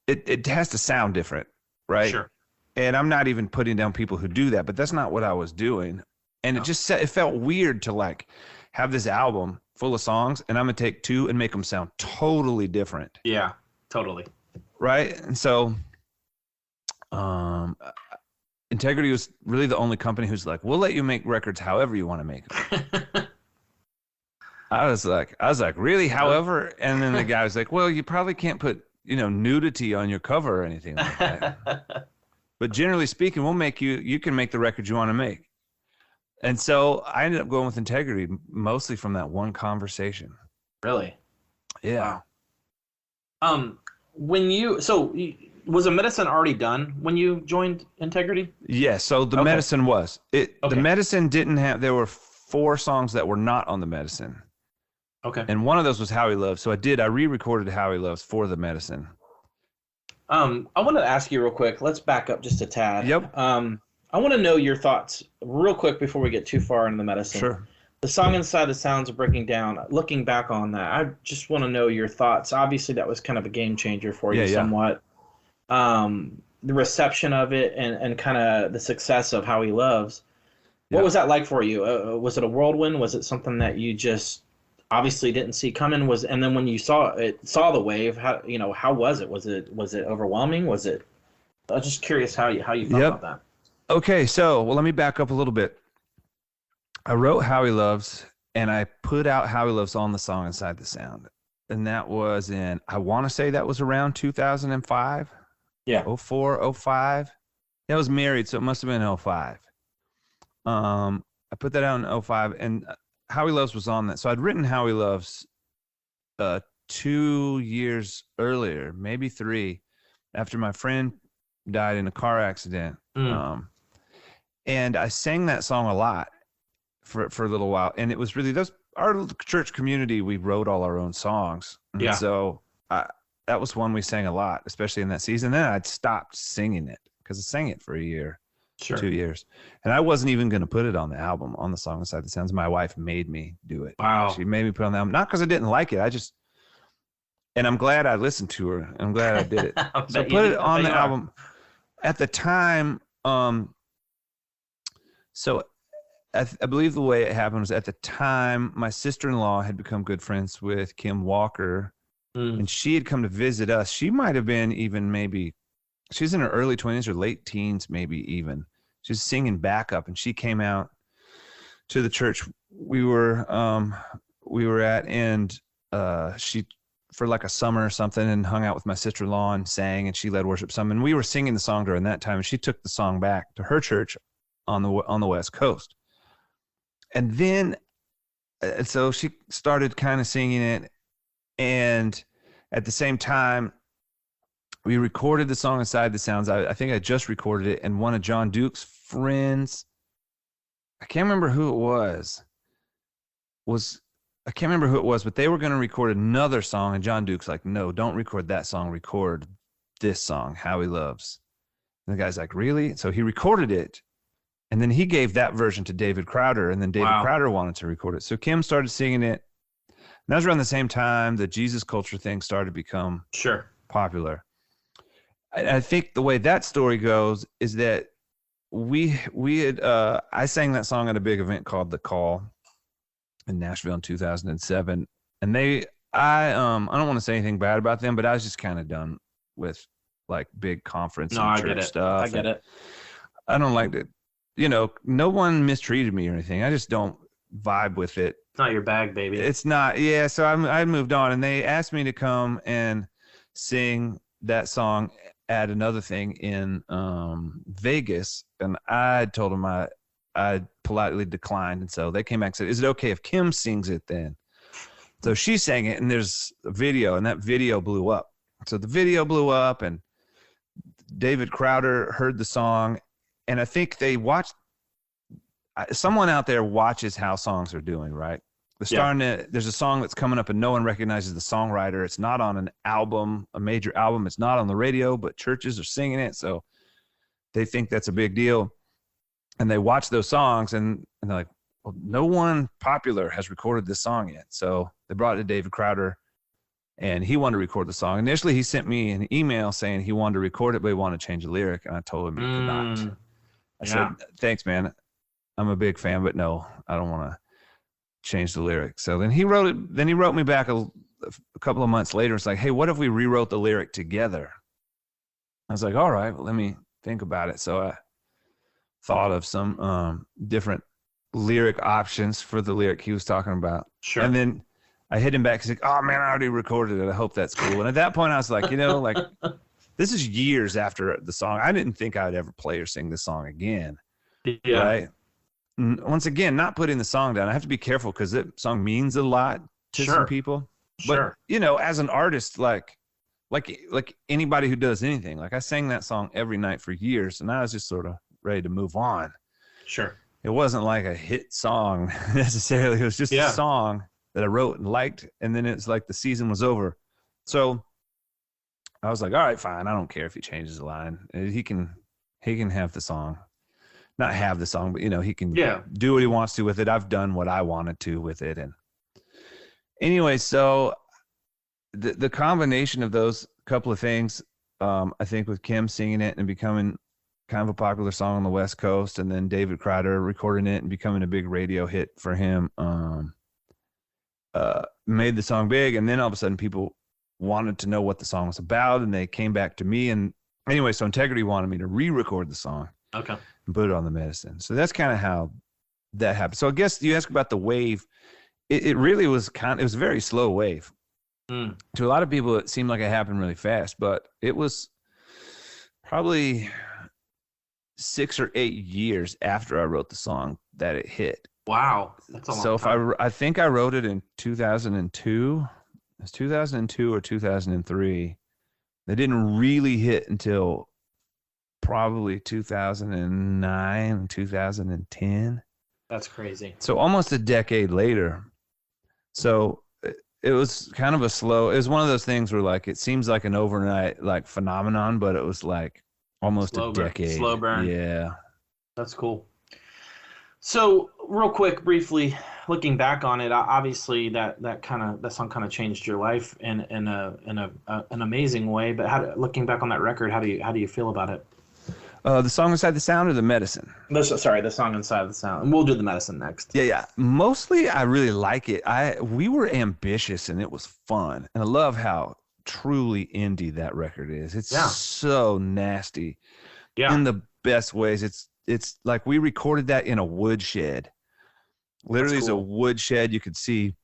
it has to sound different, right? Sure. And I'm not even putting down people who do that, but that's not what I was doing. And it felt weird to like have this album full of songs, and I'm going to take two and make them sound totally different. Yeah, totally. Right. And so, Integrity was really the only company who's like, we'll let you make records however you want to make them. I was like, really? However? And then the guy was like, well, you probably can't put, you know, nudity on your cover or anything like that. But generally speaking, we'll make you can make the record you want to make. And so I ended up going with Integrity mostly from that one conversation. Really? Yeah. Wow. Was the Medicine already done when you joined Integrity? Yeah. So the Medicine was. The Medicine didn't have, there were 4 songs that were not on the Medicine. Okay. And one of those was How He Loves. So I re-recorded How He Loves for the Medicine. I wanted to ask you real quick. Let's back up just a tad. Yep. I want to know your thoughts real quick before we get too far into the Medicine. Sure. The song Inside the Sounds of Breaking Down, looking back on that, I just want to know your thoughts. Obviously, that was kind of a game changer for you somewhat. The reception of it and kind of the success of How He Loves. What was that like for you? Was it a whirlwind? Was it something that you just obviously didn't see coming. And then when you saw the wave, how was it? Was it overwhelming? Was it? I was just curious how you felt about that. Okay, so let me back up a little bit. I wrote How He Loves, and I put out How He Loves on the song Inside the Sound, and that was I want to say that was around 2005. Yeah. 04, 05. I was married, so it must have been 05. I put that out in 05, and How He Loves was on that. So I'd written How He Loves 2 years earlier, maybe 3, after my friend died in a car accident. And I sang that song a lot for a little while. And it was really our church community, we wrote all our own songs. And so that was one we sang a lot, especially in that season. Then I'd stopped singing it because I sang it for a year, 2 years. And I wasn't even going to put it on the album, on the song Inside the Sounds. My wife made me do it. Wow. She made me put it on the album. Not because I didn't like it. And I'm glad I listened to her. I'm glad I did it. So put it on the album. At the time, so I believe the way it happened was at the time, my sister-in-law had become good friends with Kim Walker, and she had come to visit us. She might have been even she's in her early 20s or late teens, maybe even. She's singing backup, and she came out to the church we were at, and she, for like a summer or something, and hung out with my sister-in-law and sang, and she led worship some. And we were singing the song during that time, and she took the song back to her church on the West Coast. And then, so she started kind of singing it. And at the same time, we recorded the song Inside the Sounds. I think I just recorded it. And one of John Duke's friends, I can't remember who it was, but they were going to record another song. And John Duke's like, no, don't record that song. Record this song, How He Loves. And the guy's like, really? So he recorded it. And then he gave that version to David Crowder, and then David Crowder wanted to record it. So Kim started singing it. And that was around the same time the Jesus culture thing started to become popular. I think the way that story goes is that we had I sang that song at a big event called The Call in Nashville in 2007. And I don't want to say anything bad about them, but I was just kind of done with like big conference and church stuff. I get it. I don't like it. No one mistreated me or anything. I just don't vibe with it. It's not your bag, baby. It's not. Yeah. So I moved on, and they asked me to come and sing that song at another thing in Vegas. And I told them I politely declined. And so they came back and said, is it okay if Kim sings it then? So she sang it, and there's a video, and that video blew up. So the video blew up, and David Crowder heard the song. And I think they watched, someone out there watches how songs are doing, right? There's a song that's coming up and no one recognizes the songwriter. It's not on an album, a major album. It's not on the radio, but churches are singing it. So they think that's a big deal. And they watch those songs and they're like, well, no one popular has recorded this song yet. So they brought it to David Crowder, and he wanted to record the song. Initially, he sent me an email saying he wanted to record it, but he wanted to change the lyric. And I told him he could not. I said, thanks, man. I'm a big fan, but no, I don't want to change the lyric. So then he wrote it. Then he wrote me back a couple of months later. It's like, hey, what if we rewrote the lyric together? I was like, all right, well, let me think about it. So I thought of some different lyric options for the lyric he was talking about. Sure. And then I hit him back. He's like, oh, man, I already recorded it. I hope that's cool. And at that point, I was like, this is years after the song. I didn't think I would ever play or sing this song again. Yeah. Right. Once again, not putting the song down. I have to be careful because that song means a lot to some people. But, as an artist, like anybody who does anything, like I sang that song every night for years, and I was just sort of ready to move on. Sure. It wasn't like a hit song necessarily. It was just a song that I wrote and liked. And then it's like the season was over. So I was like, all right, fine. I don't care if he changes the line. He can have the song. Not have the song, but he can do what he wants to with it. I've done what I wanted to with it. And anyway, so the combination of those couple of things, I think with Kim singing it and becoming kind of a popular song on the West Coast, and then David Crowder recording it and becoming a big radio hit for him, made the song big, and then all of a sudden people wanted to know what the song was about, and they came back to me. And anyway, so Integrity wanted me to re-record the song, okay, and put it on the Medicine. So that's kind of how that happened. So I guess you asked about the wave. It really was it was a very slow wave. To a lot of people, it seemed like it happened really fast, but it was probably 6 or 8 years after I wrote the song that it hit. Wow, that's a long so time. I think I wrote it in 2002. It was 2002 or 2003. They didn't really hit until probably 2009, 2010. That's crazy. So almost a decade later. So it was kind of it was one of those things where like it seems like an overnight like phenomenon, but it was like almost a decade. Slow burn. Yeah. That's cool. So real quick, briefly looking back on it, obviously that song kind of changed your life in an amazing way. But looking back on that record, how do you feel about it? The song Inside the Sound or the Medicine? The song Inside the Sound. And we'll do the Medicine next. Yeah. Mostly I really like it. We were ambitious and it was fun. And I love how truly indie that record is. It's so nasty. Yeah. In the best ways. It's like we recorded that in a woodshed. Literally, it's a woodshed. You could see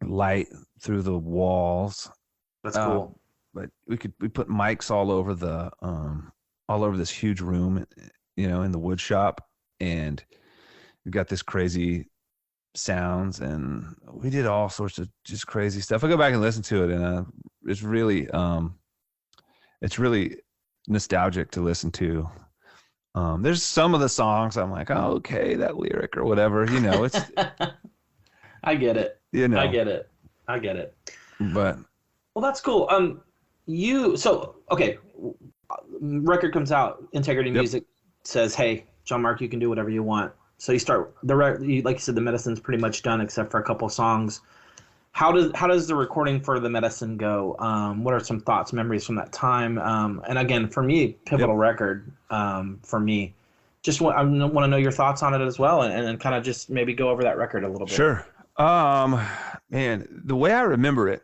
light through the walls. That's cool. But we put mics all over this huge room, in the wood shop, and we've got this crazy sounds, and we did all sorts of just crazy stuff. I go back and listen to it, and it's really nostalgic to listen to. There's some of the songs I'm like, oh, okay, that lyric or whatever, it's. I get it. I get it. But. Well, that's cool. Record comes out, Integrity Music says, hey, John Mark, you can do whatever you want. So you start like you said, the Medicine's pretty much done except for a couple songs. How does the recording for the Medicine go? What are some thoughts, memories from that time? And again, for me, pivotal record. For me, I want to know your thoughts on it as well, and kind of just maybe go over that record a little bit. Sure. Man, the way I remember it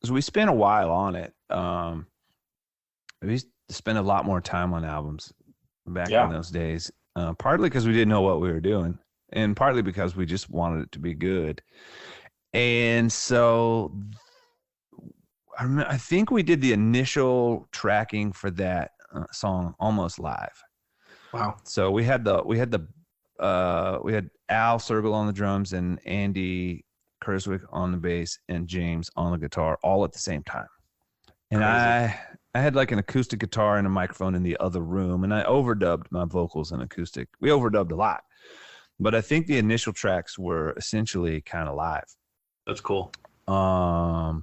is we spent a while on it. We used to spend a lot more time on albums back in those days. Partly because we didn't know what we were doing, and partly because we just wanted it to be good. And so I think we did the initial tracking for that song almost live. Wow. So we had Al Sergel on the drums and Andy Kurzwick on the bass and James on the guitar all at the same time. And crazy. I had like an acoustic guitar and a microphone in the other room, and I overdubbed my vocals in acoustic. We overdubbed a lot, but I think the initial tracks were essentially kind of live. That's cool. And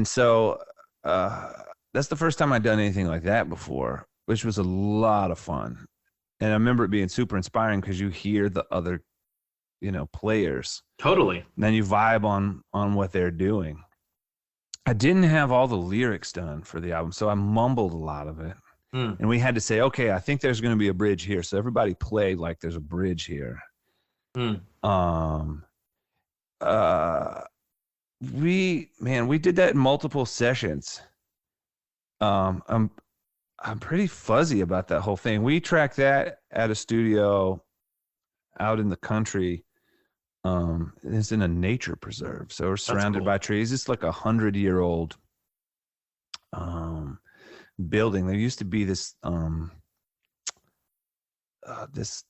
so that's the first time I'd done anything like that before, which was a lot of fun. And I remember it being super inspiring because you hear the other, players. Totally. And then you vibe on what they're doing. I didn't have all the lyrics done for the album, so I mumbled a lot of it. And we had to say, okay, I think there's going to be a bridge here. So everybody played like there's a bridge here. We did that in multiple sessions. I'm pretty fuzzy about that whole thing. We tracked that at a studio out in the country. It's in a nature preserve, so we're surrounded by trees. It's like 100-year-old building. There used to be this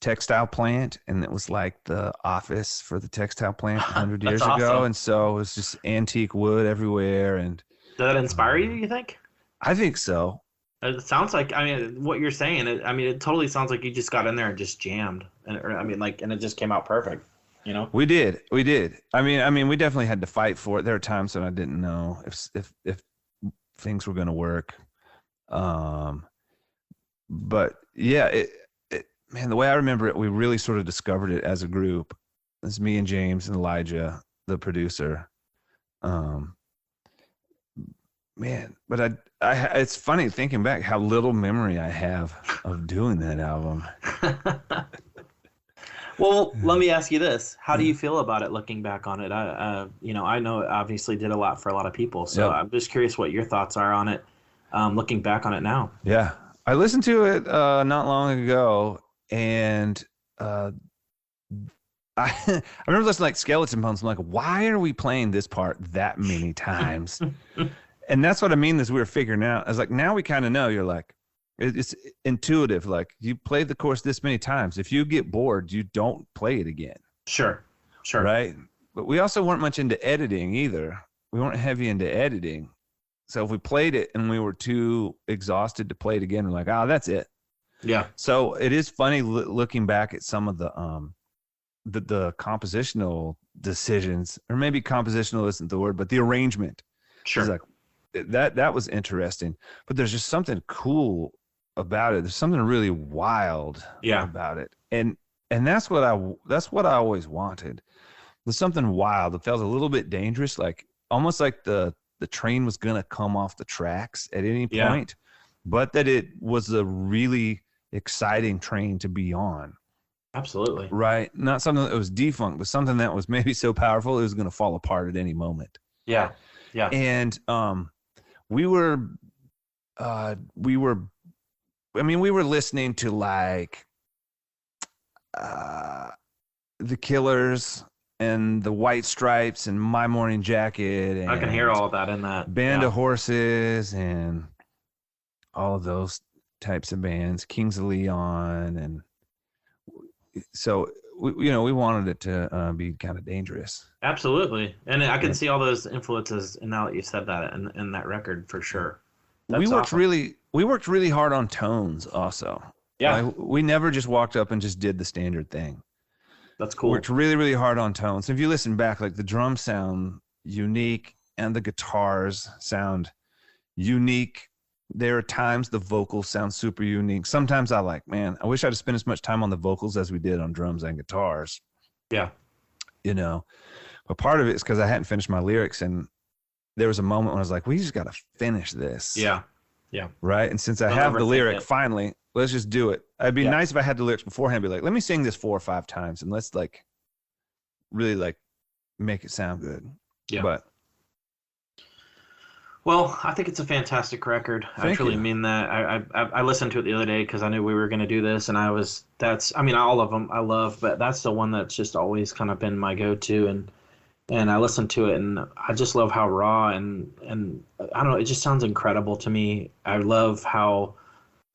textile plant, and it was like the office for the textile plant 100 years ago. And so it was just antique wood everywhere. And did that inspire you think? I think so. It sounds like, what you're saying, it totally sounds like you just got in there and just jammed, and it just came out perfect. We did. We definitely had to fight for it. There are times when I didn't know if things were going to work. But yeah, man, the way I remember it, we really sort of discovered it as a group. It's me and James and Elijah, the producer. Man, but it's funny thinking back how little memory I have of doing that album. Well, let me ask you this: how do you feel about it looking back on it? I know it obviously did a lot for a lot of people, so I'm just curious what your thoughts are on it, looking back on it now. Yeah, I listened to it not long ago, and I remember listening to like Skeleton Bones. I'm like, why are we playing this part that many times? And that's what I mean is we were figuring out. I was like, now we kind of know. You're like, it's intuitive. Like you played the course this many times. If you get bored, you don't play it again. Sure. Right. But we also weren't much into editing either. We weren't heavy into editing. So if we played it and we were too exhausted to play it again, we're like, that's it. Yeah. So it is funny looking back at some of the compositional decisions, or maybe compositional isn't the word, but the arrangement. Sure. It's like that was interesting, but there's just something cool about it. There's something really wild about it. And that's what I always wanted. There's something wild. It felt a little bit dangerous, like almost like the train was going to come off the tracks at any point, but that it was a really exciting train to be on. Absolutely. Right. Not something that was defunct, but something that was maybe so powerful it was going to fall apart at any moment. Yeah. Yeah. And we were listening to like the Killers and the White Stripes and My Morning Jacket, and I can hear all of that in that Band of Horses and all of those types of bands, Kings of Leon, and so we wanted it to be kind of dangerous. Absolutely, and I can see all those influences. And now that you said that, in that record for sure. That's awesome. We worked really hard on tones also. Yeah, like, we never just walked up and just did the standard thing. That's cool. Worked really, really hard on tones. If you listen back, like the drums sound unique and the guitars sound unique. There are times the vocals sound super unique. Sometimes I wish I'd spent as much time on the vocals as we did on drums and guitars. Yeah. But part of it is because I hadn't finished my lyrics, and there was a moment when I was like, we just got to finish this. Yeah. Yeah. Right. And since I have the lyric, finally, let's just do it. It'd be nice if I had the lyrics beforehand, be like, let me sing this 4 or 5 times and let's like really like make it sound good. Yeah. But well, I think it's a fantastic record. I truly mean that. I listened to it the other day because I knew we were going to do this, and all of them I love, but that's the one that's just always kind of been my go-to, and I listened to it, and I just love how raw and I don't know, it just sounds incredible to me. I love how,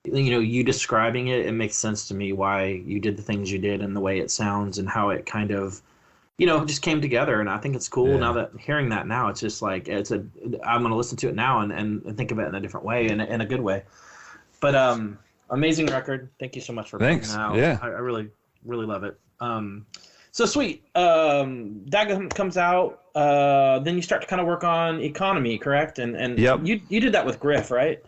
you describing it, it makes sense to me why you did the things you did and the way it sounds and how it kind of, just came together. And I think it's cool now that hearing that now, it's just like, I'm going to listen to it now and think of it in a different way, in a good way. But amazing record. Thank you so much for bringing it out. Yeah. I really, really love it. So sweet. That comes out. Then you start to kind of work on Economy, correct? And yep. you did that with Griff, right?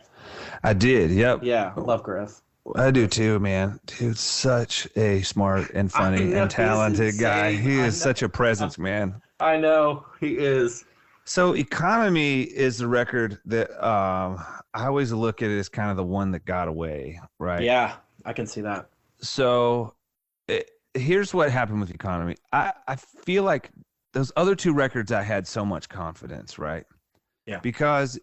I did. Yep. Yeah, I love Griff. I do too, man. Dude's such a smart and funny and talented guy. He is such a presence, man. I know he is. So Economy is the record that I always look at it as kind of the one that got away, right? Yeah, I can see that. So here's what happened with Economy. I feel like those other 2 records I had so much confidence, right? Yeah. Because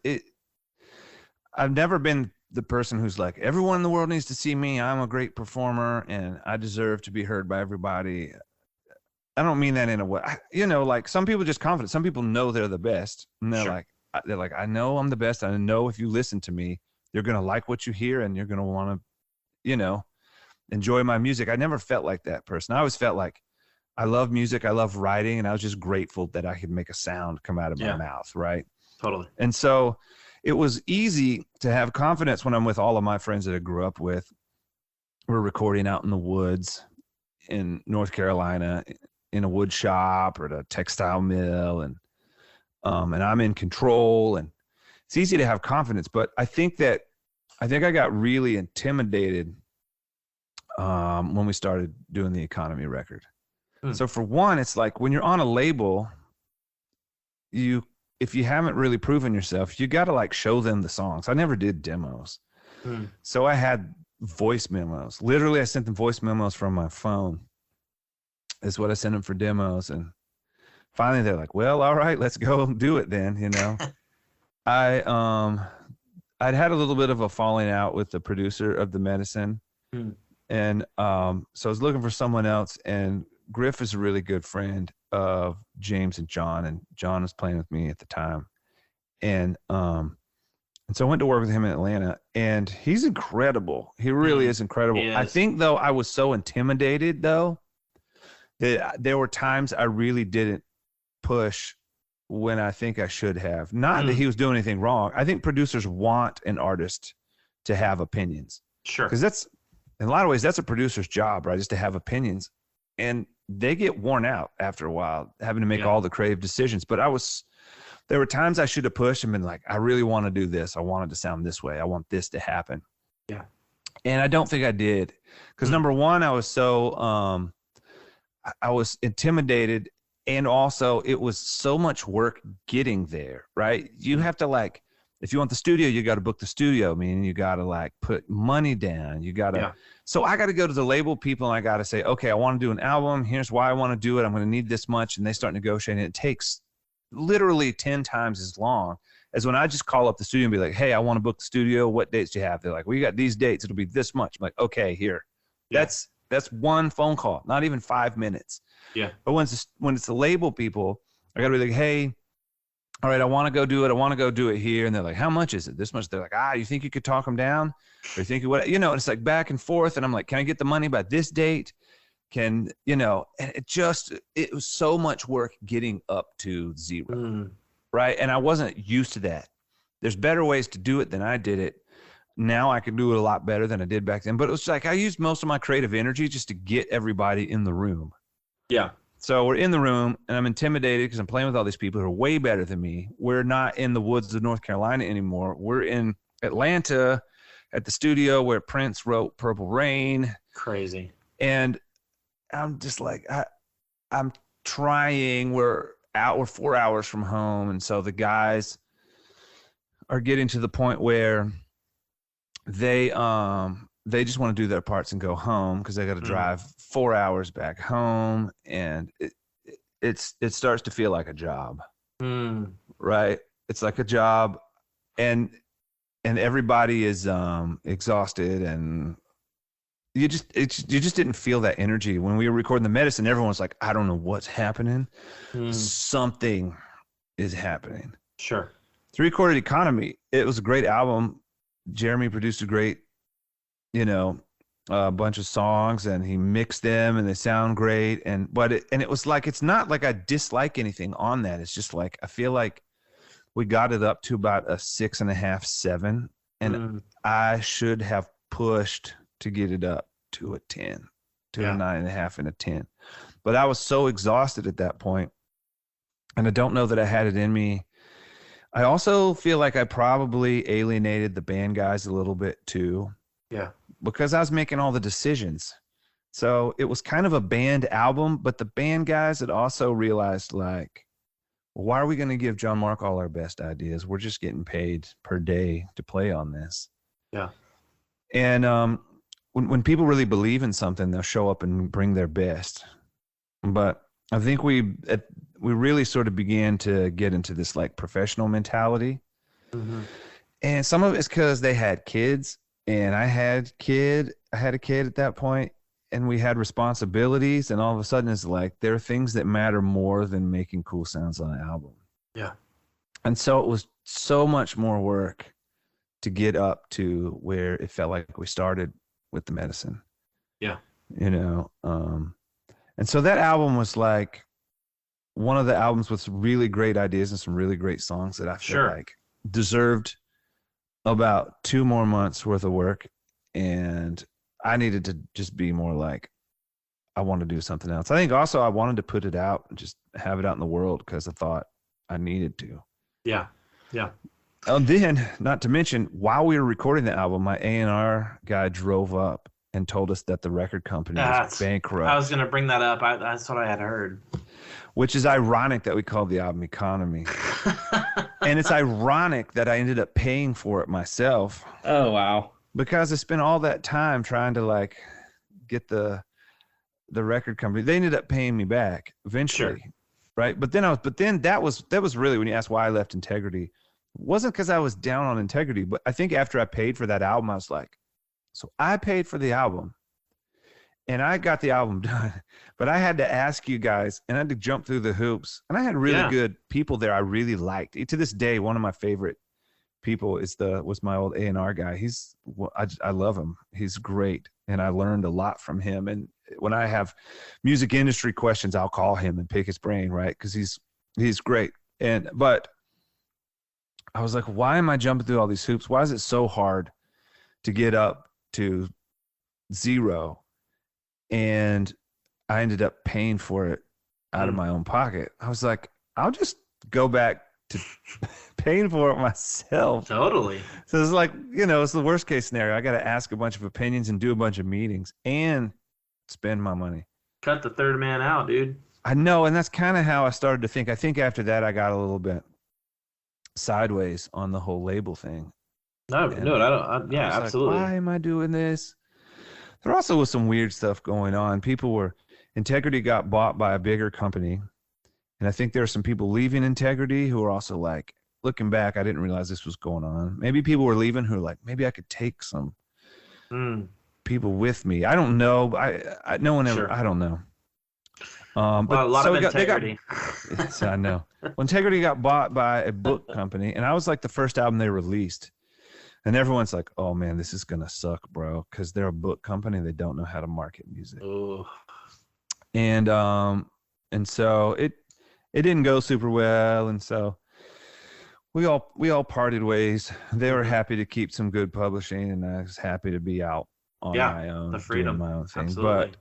I've never been the person who's like, everyone in the world needs to see me. I'm a great performer and I deserve to be heard by everybody. I don't mean that in a way, like some people just confident. Some people know they're the best. And they're like, I know I'm the best. I know if you listen to me, you're going to like what you hear and you're going to want to, enjoy my music. I never felt like that person. I always felt like I love music. I love writing. And I was just grateful that I could make a sound come out of my mouth. Right. Totally. And so it was easy to have confidence when I'm with all of my friends that I grew up with. We're recording out in the woods in North Carolina in a wood shop or at a textile mill. And I'm in control, and it's easy to have confidence, but I think I got really intimidated when we started doing the Economy record. So for one, it's like when you're on a label, if you haven't really proven yourself, you got to like show them the songs. I never did demos. So I had voice memos. Literally, I sent them voice memos from my phone is what I sent them for demos. And finally they're like, well, all right, let's go do it then, you know. I'd had a little bit of a falling out with the producer of the medicine. And so I was looking for someone else, and Griff is a really good friend of James and John was playing with me at the time. And so I went to work with him in Atlanta, and he's incredible. He really is incredible. I think, though, I was so intimidated, though, that there were times I really didn't push when I think I should have. Not that he was doing anything wrong. I think producers want an artist to have opinions. Sure. Because that's, in a lot of ways, that's a producer's job, right? Just to have opinions. And they get worn out after a while, having to make all the creative decisions. But there were times I should have pushed and been like, I really want to do this. I want it to sound this way. I want this to happen. Yeah. And I don't think I did. Because number one, I was so, I was intimidated. And also it was so much work getting there, right? You have to, like, if you want the studio, you got to book the studio, meaning you got to, like, put money down. You got to, so I got to go to the label people and I got to say, okay, I want to do an album. Here's why I want to do it. I'm going to need this much. And they start negotiating. It takes literally 10 times as long as when I just call up the studio and be like, hey, I want to book the studio. What dates do you have? They're like, well, you got these dates. It'll be this much. I'm like, okay, here. Yeah. That's one phone call, not even 5 minutes. Yeah. But when it's the label people, I got to be like, hey, all right, I want to go do it. I want to go do it here. And they're like, how much is it? This much. They're like, you think you could talk them down? Or you think you would, and it's like back and forth. And I'm like, can I get the money by this date? And it was so much work getting up to zero. Right. And I wasn't used to that. There's better ways to do it than I did it. Now I can do it a lot better than I did back then. But it was like I used most of my creative energy just to get everybody in the room. Yeah. So we're in the room, and I'm intimidated because I'm playing with all these people who are way better than me. We're not in the woods of North Carolina anymore. We're in Atlanta at the studio where Prince wrote Purple Rain. Crazy. And I'm just like, I'm trying. We're 4 hours from home. And so the guys are getting to the point where they just want to do their parts and go home because they got to drive 4 hours back home. And it starts to feel like a job, right? It's like a job, and everybody is exhausted, and you just didn't feel that energy when we were recording the medicine. Everyone's like, I don't know what's happening. Something is happening. Sure. To recorded Economy, it was a great album. Jeremy produced a great, a bunch of songs, and he mixed them, and they sound great. But it was like, it's not like I dislike anything on that. It's just like, I feel like we got it up to about a 6.5, 7, and I should have pushed to get it up to a 10, to a 9.5 and a 10. But I was so exhausted at that point, and I don't know that I had it in me. I also feel like I probably alienated the band guys a little bit too. Yeah. Because I was making all the decisions. So it was kind of a band album, but the band guys had also realized, like, why are we going to give John Mark all our best ideas? We're just getting paid per day to play on this. Yeah. And when people really believe in something, they'll show up and bring their best. But I think we really sort of began to get into this, like, professional mentality. And some of it's because they had kids, and I had a kid at that point, and we had responsibilities, and all of a sudden it's like there are things that matter more than making cool sounds on an album. Yeah. And so it was so much more work to get up to where it felt like we started with the medicine. Yeah. And so that album was like one of the albums with really great ideas and some really great songs that I feel like deserved about 2 more months worth of work. And I needed to just be more like, I want to do something else. I think also I wanted to put it out and just have it out in the world because I thought I needed to. Yeah. Yeah. And then, not to mention, while we were recording the album, my A&R guy drove up and told us that the record company was bankrupt. I was going to bring that up. That's what I had heard. Which is ironic that we called the album Economy. And it's ironic that I ended up paying for it myself. Oh, wow. Because I spent all that time trying to, like, get the the record company, they ended up paying me back eventually. Sure. Right. But then that was really, when you ask why I left Integrity, it wasn't because I was down on Integrity, but I think after I paid for that album, I was like, so I paid for the album and I got the album done, but I had to ask you guys and I had to jump through the hoops, and I had really good people there I really liked. To this day, one of my favorite people was my old A&R guy. I love him. He's great. And I learned a lot from him. And when I have music industry questions, I'll call him and pick his brain, right? Because he's great. But I was like, why am I jumping through all these hoops? Why is it so hard to get up to 0? And I ended up paying for it out of my own pocket. I was like, I'll just go back to paying for it myself. Totally. So it's like, it's the worst case scenario. I got to ask a bunch of opinions and do a bunch of meetings and spend my money. Cut the third man out, dude. I know. And that's kind of how I started to think. I think after that, I got a little bit sideways on the whole label thing. No, I don't. Yeah, absolutely. Like, why am I doing this? There also was some weird stuff going on. Integrity got bought by a bigger company. And I think there are some people leaving Integrity who are also like, looking back, I didn't realize this was going on. Maybe people were leaving who are like, maybe I could take some people with me. I don't know. I no one ever. Sure. I don't know. But a lot of Integrity. I know. Well, Integrity got bought by a book company, and I was like the first album they released. And everyone's like, oh man, this is gonna suck, bro, because they're a book company. They don't know how to market music. Ooh. And so it didn't go super well, and so we all parted ways. They were happy to keep some good publishing, and I was happy to be out on my own, the freedom, doing my own thing. Absolutely.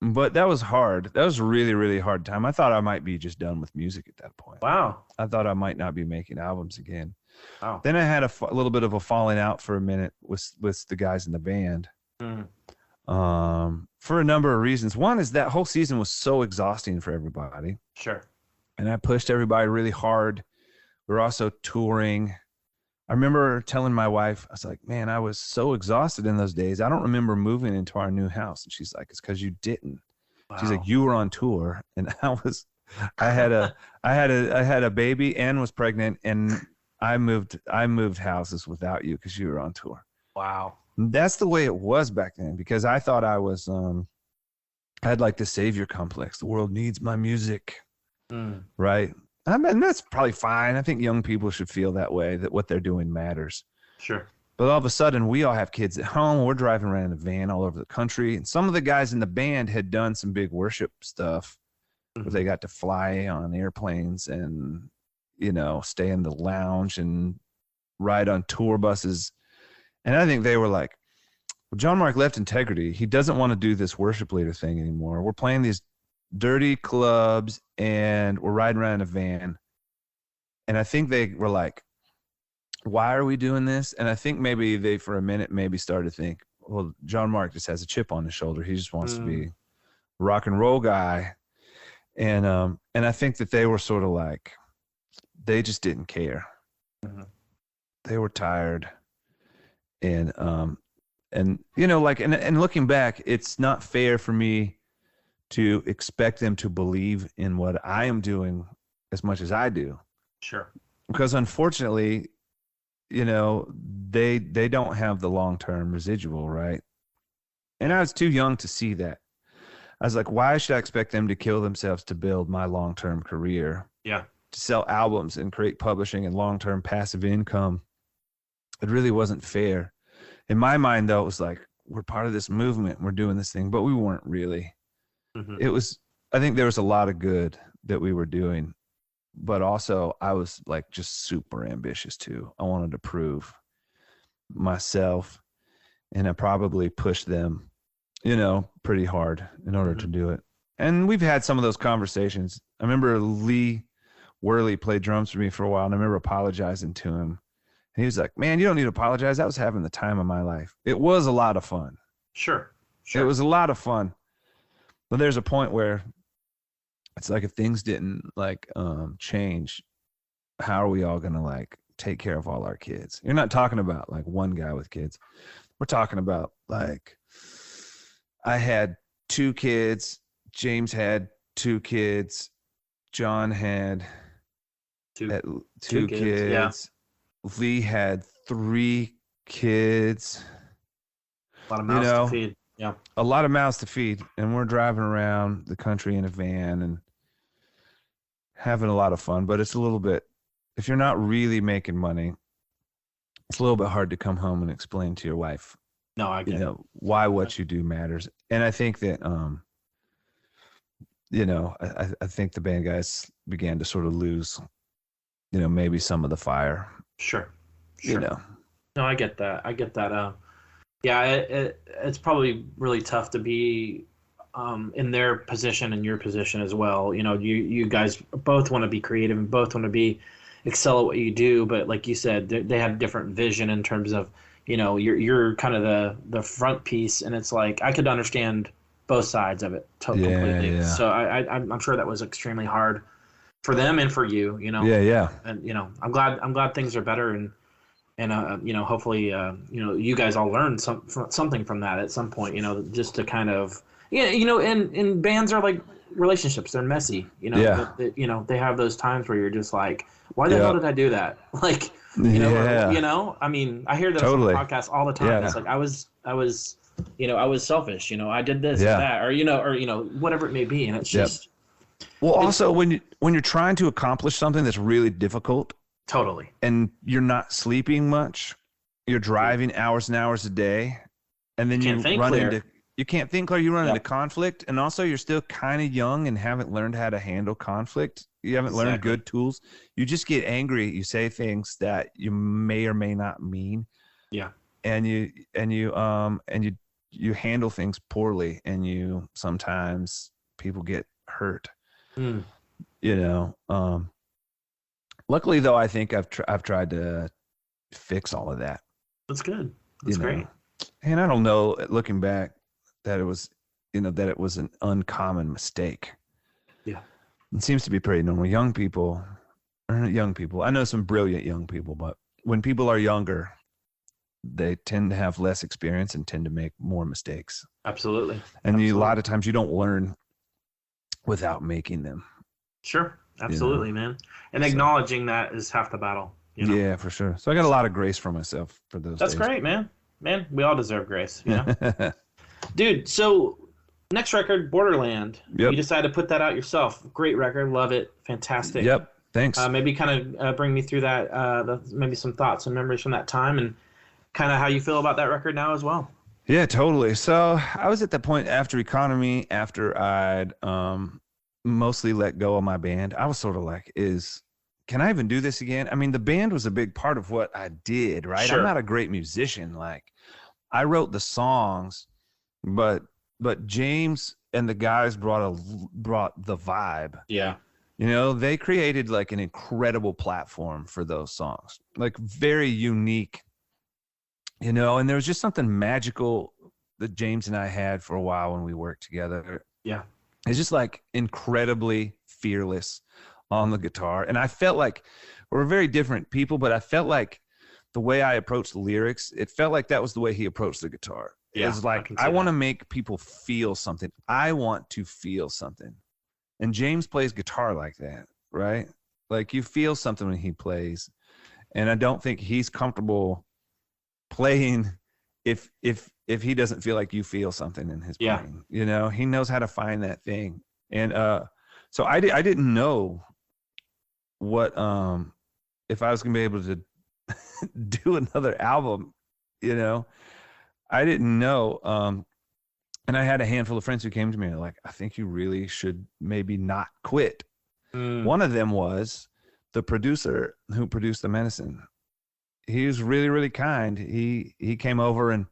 But that was hard. That was a really, really hard time. I thought I might be just done with music at that point. Wow. I thought I might not be making albums again. Wow. Then I had a little bit of a falling out for a minute with the guys in the band. For a number of reasons. One is that whole season was so exhausting for everybody. Sure. And I pushed everybody really hard. We were also touring. I remember telling my wife, I was like, man, I was so exhausted in those days. I don't remember moving into our new house. And she's like, it's because you didn't. Wow. She's like, you were on tour, and I had a baby and was pregnant, and I moved houses without you because you were on tour. Wow. That's the way it was back then, because I thought I was I had like the savior complex. The world needs my music. Right. I mean, that's probably fine. I think young people should feel that way, that what they're doing matters. Sure. But all of a sudden, we all have kids at home. We're driving around in a van all over the country. And some of the guys in the band had done some big worship stuff where they got to fly on airplanes and, stay in the lounge and ride on tour buses. And I think they were like, well, John Mark left Integrity. He doesn't want to do this worship leader thing anymore. We're playing these dirty clubs and we're riding around in a van. And I think they were like, why are we doing this? And I think maybe they, for a minute, maybe started to think, well, John Mark just has a chip on his shoulder. He just wants to be a rock and roll guy. And I think that they were sort of like, they just didn't care. They were tired. And looking back, it's not fair for me to expect them to believe in what I am doing as much as I do. Sure. Because unfortunately, they don't have the long-term residual, right? And I was too young to see that. I was like, why should I expect them to kill themselves to build my long-term career? Yeah. To sell albums and create publishing and long-term passive income. It really wasn't fair. In my mind, though, it was like, we're part of this movement. We're doing this thing, but we weren't really. I think there was a lot of good that we were doing, but also I was like just super ambitious too. I wanted to prove myself, and I probably pushed them, pretty hard in order to do it. And we've had some of those conversations. I remember Lee Worley played drums for me for a while, and I remember apologizing to him. And he was like, man, you don't need to apologize. I was having the time of my life. It was a lot of fun. Sure. It was a lot of fun. But there's a point where it's like, if things didn't change, how are we all going to take care of all our kids? You're not talking about one guy with kids. We're talking about I had 2 kids. James had 2 kids. John had two kids. Yeah. Lee had 3 kids. A lot of mouths to feed. Yeah. A lot of mouths to feed. And we're driving around the country in a van and having a lot of fun. But it's a little bit, if you're not really making money, it's a little bit hard to come home and explain to your wife. No, I get it. Why what you do matters. And I think that, I think the band guys began to sort of lose, maybe some of the fire. Sure. No, I get that. It's probably really tough to be in their position and your position as well. You guys both want to be creative and both want to excel at what you do, but like you said, they have different vision in terms of, you're kind of the front piece, and it's like I could understand both sides of it completely. Yeah. So I'm sure that was extremely hard for them and for you. Yeah. And I'm glad things are better, and hopefully you guys all learned something from that at some point. Just to kind of and bands are like relationships. They're messy. They have those times where you're just like, why the hell did I do that? Like, I mean, I hear those on podcasts all the time. Yeah. It's like I was selfish. I did this or that, or whatever it may be, and it's just. Well, also when you're trying to accomplish something that's really difficult, totally, and you're not sleeping much, you're driving hours and hours a day, and then you can't think clear. You run into conflict, and also you're still kind of young and haven't learned how to handle conflict. You haven't learned good tools. You just get angry. You say things that you may or may not mean. Yeah. And you handle things poorly, and sometimes people get hurt. Luckily though, I think I've tried to fix all of that. That's good. That's great. And I don't know, looking back, that it was an uncommon mistake. Yeah. It seems to be pretty normal. Young people, I know some brilliant young people, but when people are younger, they tend to have less experience and tend to make more mistakes. Absolutely. And a lot of times you don't learn without making them. Sure. Absolutely, man. And acknowledging that is half the battle. Yeah, for sure. So I got a lot of grace for myself for those That's days. Great, man. Man, we all deserve grace. Dude, so next record, Borderland. Yep. You decided to put that out yourself. Great record. Love it. Fantastic. Yep. Thanks. Maybe kind of bring me through that, maybe some thoughts and memories from that time, and kind of how you feel about that record now as well. Yeah, totally. So I was at the point after Economy, after I'd mostly let go of my band. I was sort of like, can I even do this again? I mean, the band was a big part of what I did, right? Sure. I'm not a great musician. Like, I wrote the songs, but James and the guys brought the vibe. Yeah. They created like an incredible platform for those songs, like very unique, and there was just something magical that James and I had for a while when we worked together. Yeah. It's just like incredibly fearless on the guitar. And I felt like we're very different people, but I felt like the way I approached the lyrics, it felt like that was the way he approached the guitar. Yeah, it's like, I want to make people feel something. I want to feel something. And James plays guitar like that, right? Like you feel something when he plays. And I don't think he's comfortable playing if he doesn't feel like you feel something in his playing. He knows how to find that thing. And so I didn't know what if I was gonna be able to do another album. I didn't know. And I had a handful of friends who came to me like, I think you really should maybe not quit. One of them was the producer who produced The Medicine. He was really, really kind. He came over and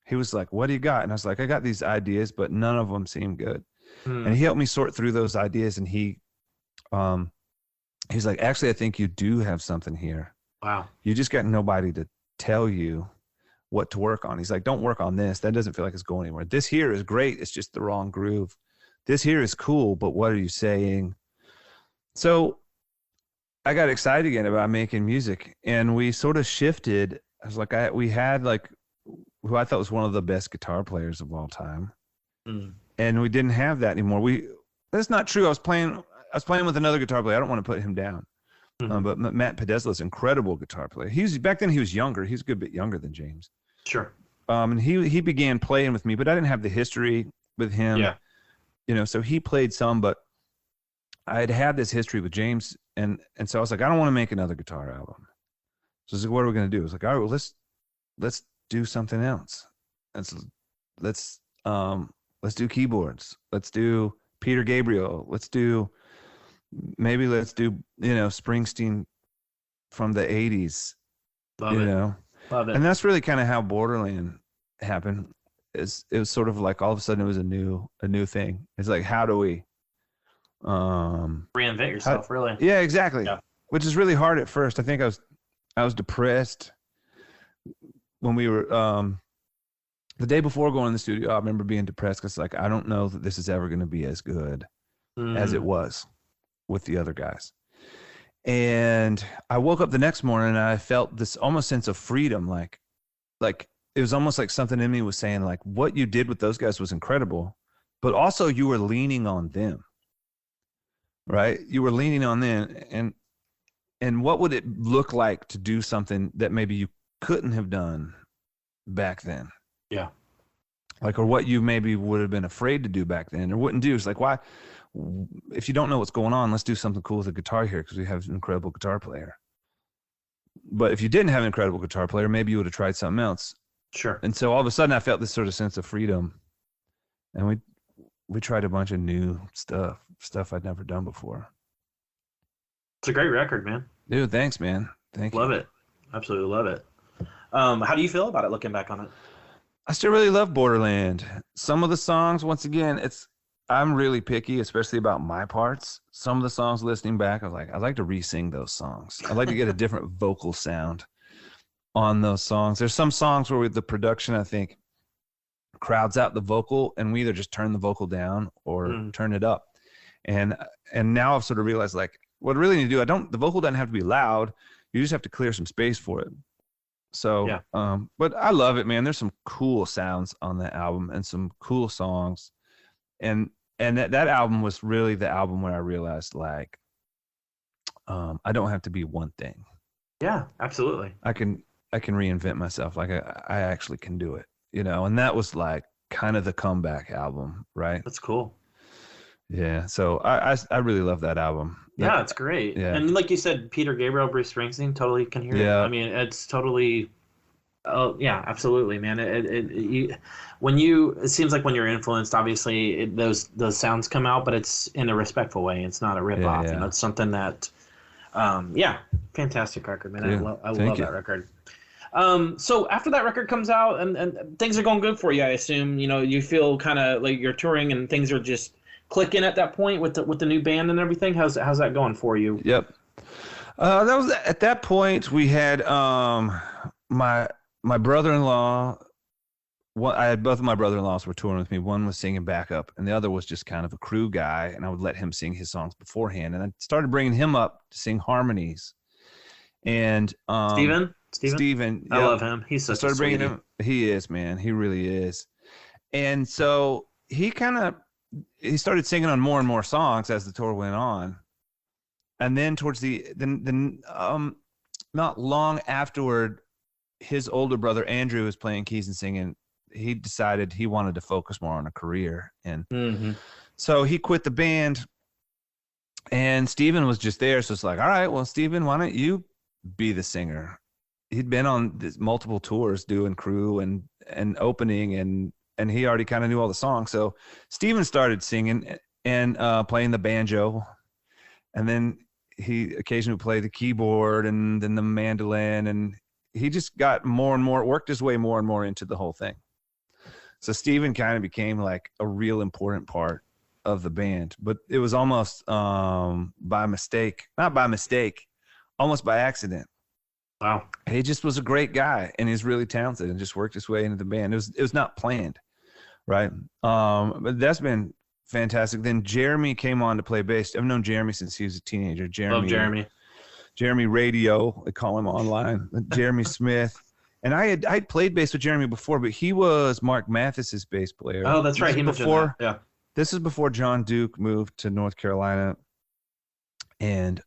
he was like, what do you got? And I was like, I got these ideas, but none of them seem good. And he helped me sort through those ideas. And he's like, actually, I think you do have something here. Wow. You just got nobody to tell you what to work on. He's like, don't work on this. That doesn't feel like it's going anywhere. This here is great. It's just the wrong groove. This here is cool, but what are you saying? So I got excited again about making music, and we sort of shifted. I was like, we had like who I thought was one of the best guitar players of all time. and we didn't have that anymore. That's not true. I was playing with another guitar player. I don't want to put him down. But Matt Podesla is an incredible guitar player. Back then he was younger. He's a good bit younger than James. Sure. And he began playing with me, but I didn't have the history with him. Yeah. You know, so he played some, but I had this history with James, and so I was like, I don't want to make another guitar album. So I was like, what are we going to do? It's like, all right, well, let's do something else. Let's do keyboards. Let's do Peter Gabriel. Let's do Springsteen from the 80s. Love it. And that's really kind of how Borderland happened. It was sort of like all of a sudden it was a new thing. It's like, how do we reinvent yourself, really? Yeah, exactly. Yeah. Which is really hard at first. I think I was depressed when we were the day before going in the studio. I remember being depressed because like, I don't know that this is ever going to be as good as it was with the other guys. And I woke up the next morning and I felt this almost sense of freedom. Like it was almost like something in me was saying like, what you did with those guys was incredible, but also you were leaning on them, right? You were leaning on them. And what would it look like to do something that maybe you couldn't have done back then? Yeah. Like, or what you maybe would have been afraid to do back then or wouldn't do. It's like, why, if you don't know what's going on, let's do something cool with a guitar here because we have an incredible guitar player. But if you didn't have an incredible guitar player, maybe you would have tried something else. Sure. And so all of a sudden I felt this sort of sense of freedom. And we tried a bunch of new stuff I'd never done before. It's a great record, man. Dude, thanks, man. Thank you. Love it. Absolutely love it. How do you feel about it looking back on it? I still really love Borderland. Some of the songs, once again, I'm really picky, especially about my parts. Some of the songs listening back, I was like, I'd like to re-sing those songs. I'd like to get a different vocal sound on those songs. There's some songs where with the production, I think, crowds out the vocal, and we either just turn the vocal down or turn it up. And now I've sort of realized, like, what I really need to do, the vocal doesn't have to be loud. You just have to clear some space for it. So, yeah. But I love it, man. There's some cool sounds on that album and some cool songs. And that album was really the album where I realized, like, I don't have to be one thing. Yeah, absolutely. I can reinvent myself. Like I actually can do it, you know? And that was like kind of the comeback album, right? That's cool. Yeah. So I really love that album. Yeah, it's great. Yeah. And like you said, Peter Gabriel, Bruce Springsteen, totally can hear it. I mean, it's totally, oh yeah, absolutely, man. It seems like when you're influenced, obviously those sounds come out, but it's in a respectful way. It's not a ripoff. Yeah. You know, it's something that, fantastic record, man. Yeah, I love that record. So after that record comes out and things are going good for you, I assume, you know, you feel kind of like you're touring and things are just clicking at that point with the new band and everything. How's that going for you? Yep. That was at that point we had my brother-in-law. I had both of my brother-in-laws were touring with me. One was singing backup, and the other was just kind of a crew guy. And I would let him sing his songs beforehand, and I started bringing him up to sing harmonies. And Steven, yep. I love him. He's such a sweetie. Bringing him. He is, man. He really is. And so he started singing on more and more songs as the tour went on. And then towards not long afterward, his older brother Andrew was playing keys and singing. He decided he wanted to focus more on a career, and so he quit the band. And Steven was just there, so it's like, all right, well, Steven, why don't you be the singer? He'd been on multiple tours doing crew and opening, and he already kind of knew all the songs. So Steven started singing and playing the banjo, and then he occasionally played the keyboard and then the mandolin, and he just got worked his way more and more into the whole thing. So Steven kind of became like a real important part of the band, but it was almost not by mistake, almost by accident. Wow. He just was a great guy, and he's really talented and just worked his way into the band. It was not planned. Right. But that's been fantastic. Then Jeremy came on to play bass. I've known Jeremy since he was a teenager. Love Jeremy. Jeremy Radio, they call him online. Jeremy Smith. And I'd played bass with Jeremy before, but he was Mark Mathis's bass player. Oh, that's right. He mentioned that. Yeah. This is before John Duke moved to North Carolina. And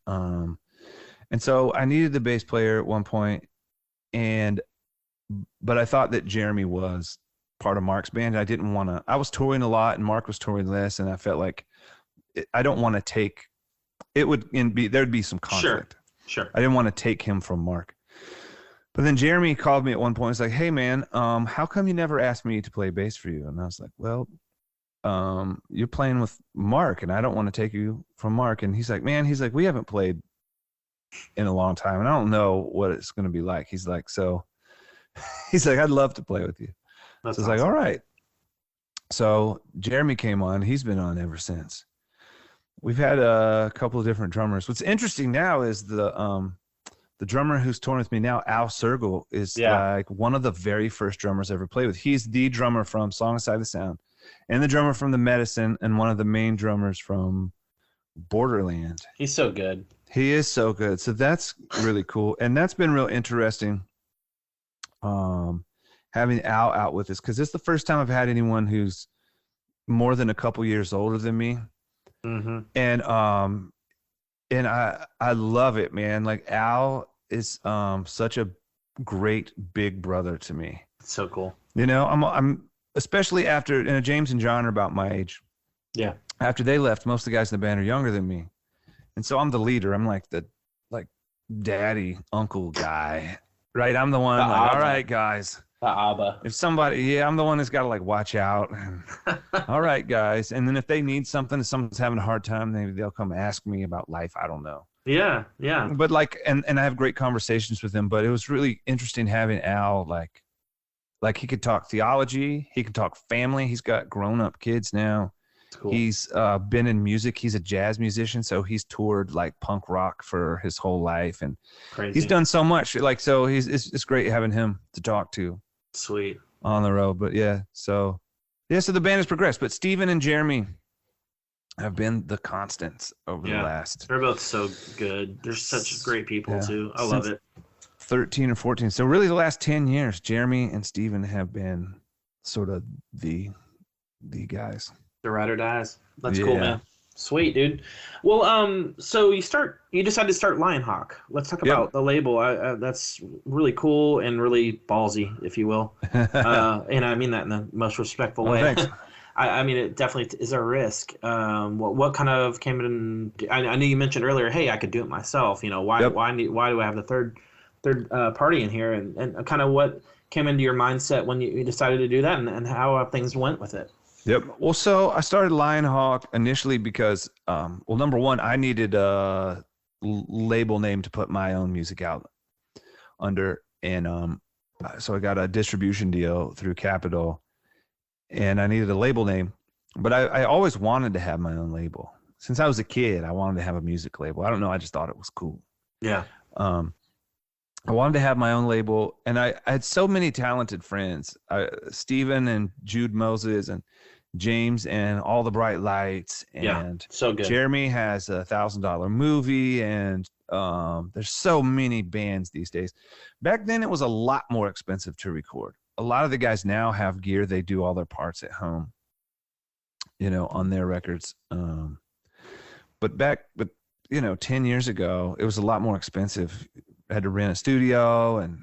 so I needed the bass player at one point, but I thought that Jeremy was part of Mark's band. I didn't want to. I was touring a lot, and Mark was touring less, and I felt like I don't want to take. It would there'd be some conflict. Sure. I didn't want to take him from Mark. But then Jeremy called me at one point. He's like, "Hey man, how come you never asked me to play bass for you?" And I was like, "Well, you're playing with Mark, and I don't want to take you from Mark." And he's like, "Man," he's like, "we haven't played in a long time, and I don't know what it's going to be like." He's like, he's like, "I'd love to play with you." That's so I was like, "All right." So Jeremy came on. He's been on ever since. We've had a couple of different drummers. What's interesting now is the drummer who's touring with me now, Al Sergel, is like one of the very first drummers I ever played with. He's the drummer from Song Side of Sound, and the drummer from The Medicine, and one of the main drummers from Borderland. He's so good. He is so good. So that's really cool. And that's been real interesting, having Al out with us, because it's the first time I've had anyone who's more than a couple years older than me. Mm-hmm. And I love it, man. Like Al is such a great big brother to me. It's so cool. You know, I'm especially after, James and John are about my age. Yeah. After they left, most of the guys in the band are younger than me. And so I'm the leader. I'm like the daddy, uncle guy, right? I'm the one like, all right, guys. The Abba. If somebody, I'm the one that's got to like watch out. All right, guys. And then if they need something, if someone's having a hard time, maybe they'll come ask me about life. I don't know. Yeah. But like, and I have great conversations with him, but it was really interesting having Al, like he could talk theology. He could talk family. He's got grown-up kids now. Cool. He's been in music. He's a jazz musician, so he's toured like punk rock for his whole life, and he's done so much. Like, so it's great having him to talk to. Sweet. On the road, but so the band has progressed. But Steven and Jeremy have been the constants over the last. They're both so good. They're such great people too. I love it. 13 or 14. So really, the last 10 years, Jeremy and Steven have been sort of the guys. The ride or dies. That's cool, man. Sweet, dude. Well, so you decided to start Lionhawk. Let's talk about the label. That's really cool and really ballsy, if you will. And I mean that in the most respectful way. Thanks. I mean, it definitely is a risk. What kind of came in? I know you mentioned earlier, hey, I could do it myself. You know, why do I have the third party in here? And kind of what came into your mindset when you decided to do that, and how things went with it? Yep. Well, so I started Lionhawk initially because, number one, I needed a label name to put my own music out under. And so I got a distribution deal through Capitol, and I needed a label name. But I always wanted to have my own label. Since I was a kid, I wanted to have a music label. I don't know. I just thought it was cool. Yeah. I wanted to have my own label, and I had so many talented friends, Steven and Jude Moses and James and All the Bright Lights, and so good. Jeremy has a $1,000 movie, and there's so many bands these days. Back then, it was a lot more expensive to record. A lot of the guys now have gear; they do all their parts at home, on their records. But 10 years ago, it was a lot more expensive. I had to rent a studio, and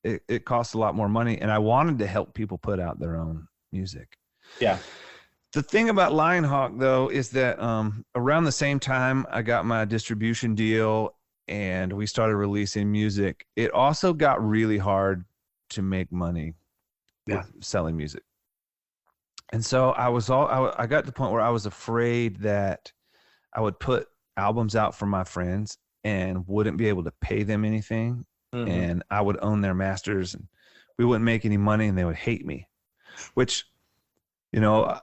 it cost a lot more money. And I wanted to help people put out their own music. Yeah. The thing about Lionhawk, though, is that around the same time I got my distribution deal and we started releasing music, it also got really hard to make money with selling music. And so I got to the point where I was afraid that I would put albums out for my friends and wouldn't be able to pay them anything. Mm-hmm. And I would own their masters and we wouldn't make any money and they would hate me, which, I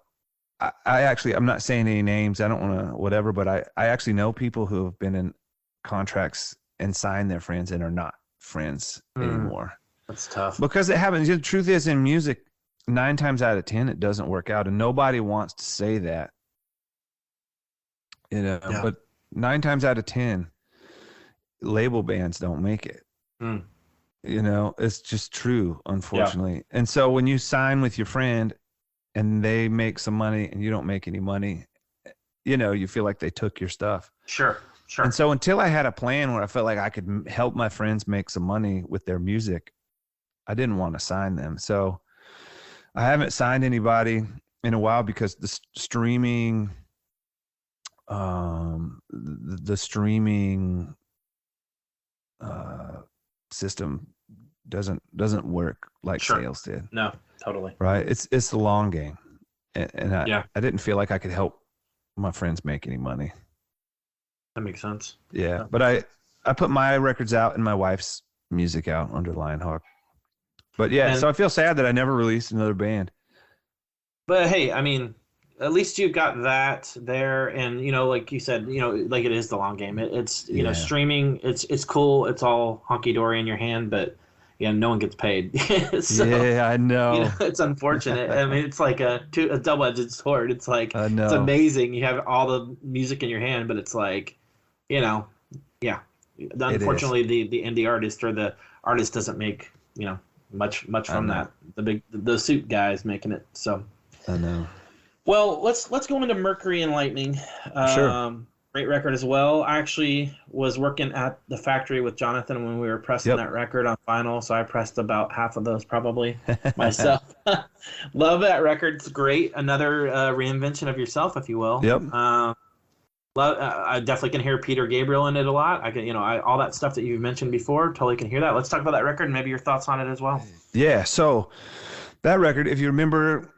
actually, I'm not saying any names. I don't want to whatever, but I actually know people who have been in contracts and signed their friends and are not friends anymore. That's tough. Because it happens. The truth is, in music, 9 times out of 10, it doesn't work out. And nobody wants to say that. But 9 times out of 10, label bands don't make it. It's just true, unfortunately. Yeah. And so when you sign with your friend and they make some money and you don't make any money, you feel like they took your stuff. Sure. And so until I had a plan where I felt like I could help my friends make some money with their music, I didn't want to sign them. So I haven't signed anybody in a while because the streaming system doesn't work like sales did. No, totally. Right. It's the long game. And I didn't feel like I could help my friends make any money. That makes sense. Yeah. But I put my records out and my wife's music out under Lionhawk. But so I feel sad that I never released another band. But hey, I mean, at least you got that there, and like you said, like it is the long game. It's streaming. It's cool. It's all honky dory in your hand, but no one gets paid. So, yeah, I know. It's unfortunate. I mean, it's like a double-edged sword. It's like it's amazing. You have all the music in your hand, but it's like, unfortunately, the indie artist or the artist doesn't make much from that. The suit guys making it. So I know. Well, let's go into Mercury and Lightning. Sure. Great record as well. I actually was working at the factory with Jonathan when we were pressing that record on vinyl, so I pressed about half of those probably myself. Love that record. It's great. Another reinvention of yourself, if you will. Yep. I definitely can hear Peter Gabriel in it a lot. I can, all that stuff that you've mentioned before, totally can hear that. Let's talk about that record and maybe your thoughts on it as well. Yeah. So that record, if you remember,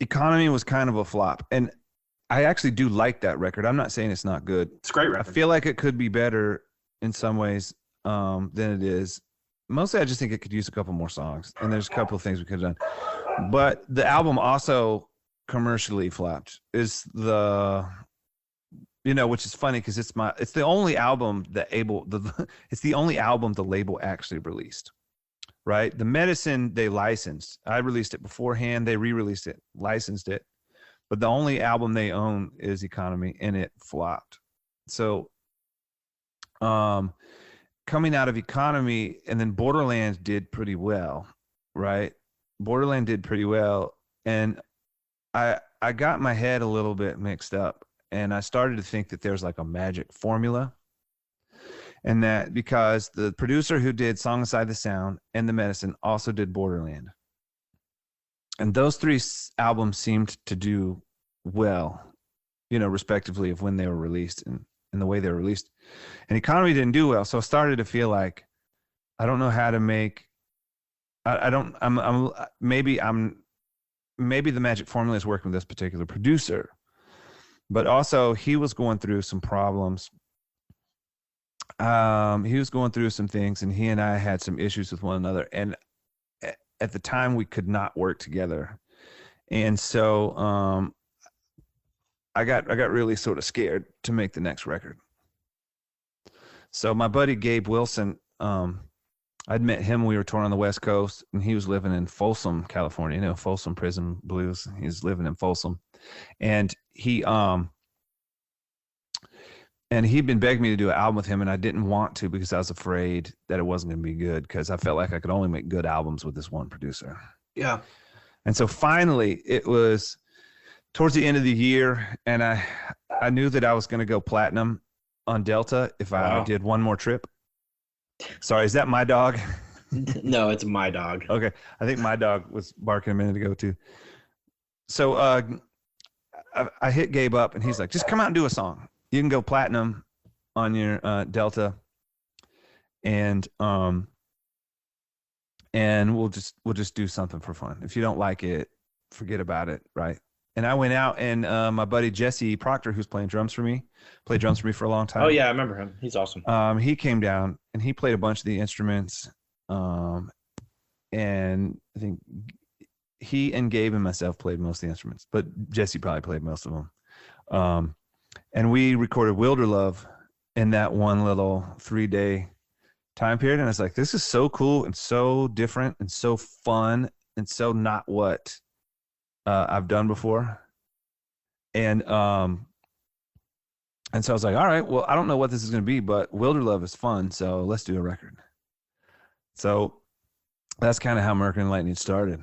Economy was kind of a flop, and I actually do like that record. I'm not saying it's not good. It's a great record. I feel like it could be better in some ways than it is. Mostly, I just think it could use a couple more songs, and there's a couple of things we could have done. But the album also commercially flopped. Which is funny because it's the only album it's the only album the label actually released. Right? The Medicine they licensed. I released it beforehand. They re-released it, licensed it. But the only album they own is Economy, and it flopped. So coming out of Economy, and then Borderland did pretty well, right? Borderland did pretty well. And I got my head a little bit mixed up, and I started to think that there's like a magic formula. And that because the producer who did Song Inside the Sound and The Medicine also did Borderland. And those three albums seemed to do well, respectively of when they were released and the way they were released. And Economy didn't do well. So I started to feel like, I don't know how to make, maybe the magic formula is working with this particular producer, but also he was going through some problems. He was going through some things, and he and I had some issues with one another. And at the time, we could not work together. And so I got really sort of scared to make the next record. So my buddy Gabe Wilson, I'd met him. We were touring on the West Coast, and he was living in Folsom, California. Folsom Prison Blues. He's living in Folsom, and he'd been begging me to do an album with him, and I didn't want to because I was afraid that it wasn't going to be good because I felt like I could only make good albums with this one producer. Yeah. And so finally, it was towards the end of the year, and I knew that I was going to go platinum on Delta if I did one more trip. Sorry, is that my dog? No, it's my dog. Okay. I think my dog was barking a minute ago too. So I hit Gabe up, and he's like, just come out and do a song. You can go platinum on your Delta, and we'll just do something for fun. If you don't like it, forget about it, right? And I went out, and my buddy Jesse Proctor, who's played drums for me for a long time. Oh yeah, I remember him. He's awesome. He came down and he played a bunch of the instruments, and I think he and Gabe and myself played most of the instruments, but Jesse probably played most of them. And we recorded Wilder Love in that one little 3-day time period. And I was like, this is so cool and so different and so fun and so not what I've done before. And so I was like, all right, well, I don't know what this is going to be, but Wilder Love is fun. So let's do a record. So that's kind of how Mercury Lightning started.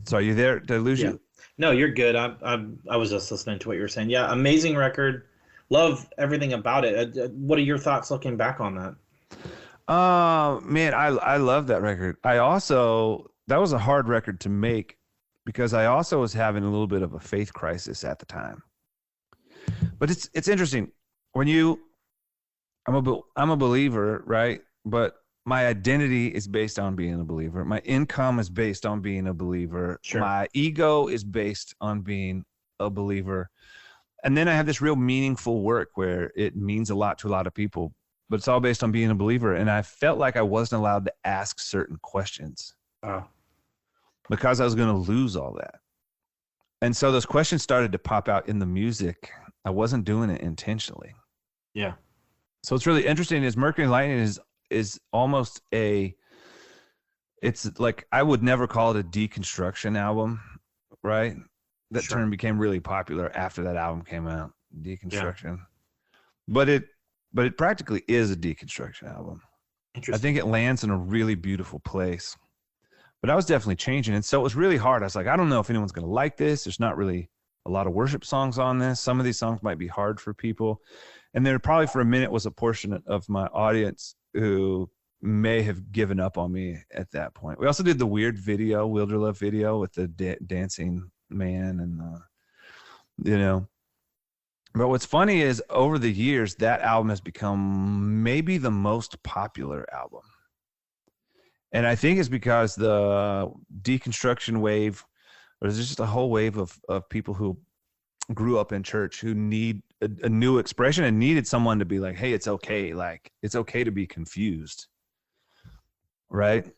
So are you there? Did I lose you? No, you're good. I was just listening to what you were saying. Yeah, amazing record. Love everything about it. What are your thoughts looking back on that? Man, I love that record. That was a hard record to make because I also was having a little bit of a faith crisis at the time. But it's interesting when I'm a believer, right? But my identity is based on being a believer. My income is based on being a believer. Sure. My ego is based on being a believer. And then I have this real meaningful work where it means a lot to a lot of people, but it's all based on being a believer. And I felt like I wasn't allowed to ask certain questions because I was going to lose all that. And so those questions started to pop out in the music. I wasn't doing it intentionally. Yeah. So what's really interesting is Mercury Lightning is almost it's like, I would never call it a deconstruction album, right? That term became really popular after that album came out, deconstruction. Yeah. But it practically is a deconstruction album. I think it lands in a really beautiful place. But I was definitely changing. And so it was really hard. I was like, I don't know if anyone's going to like this. There's not really a lot of worship songs on this. Some of these songs might be hard for people. And there probably for a minute was a portion of my audience who may have given up on me at that point. We also did the weird video, Wilder Love video with the dancing man and, but what's funny is over the years, that album has become maybe the most popular album. And I think it's because the deconstruction wave, or there's just a whole wave of people who grew up in church who need a new expression and needed someone to be like, hey, it's okay. Like, it's okay to be confused. Right.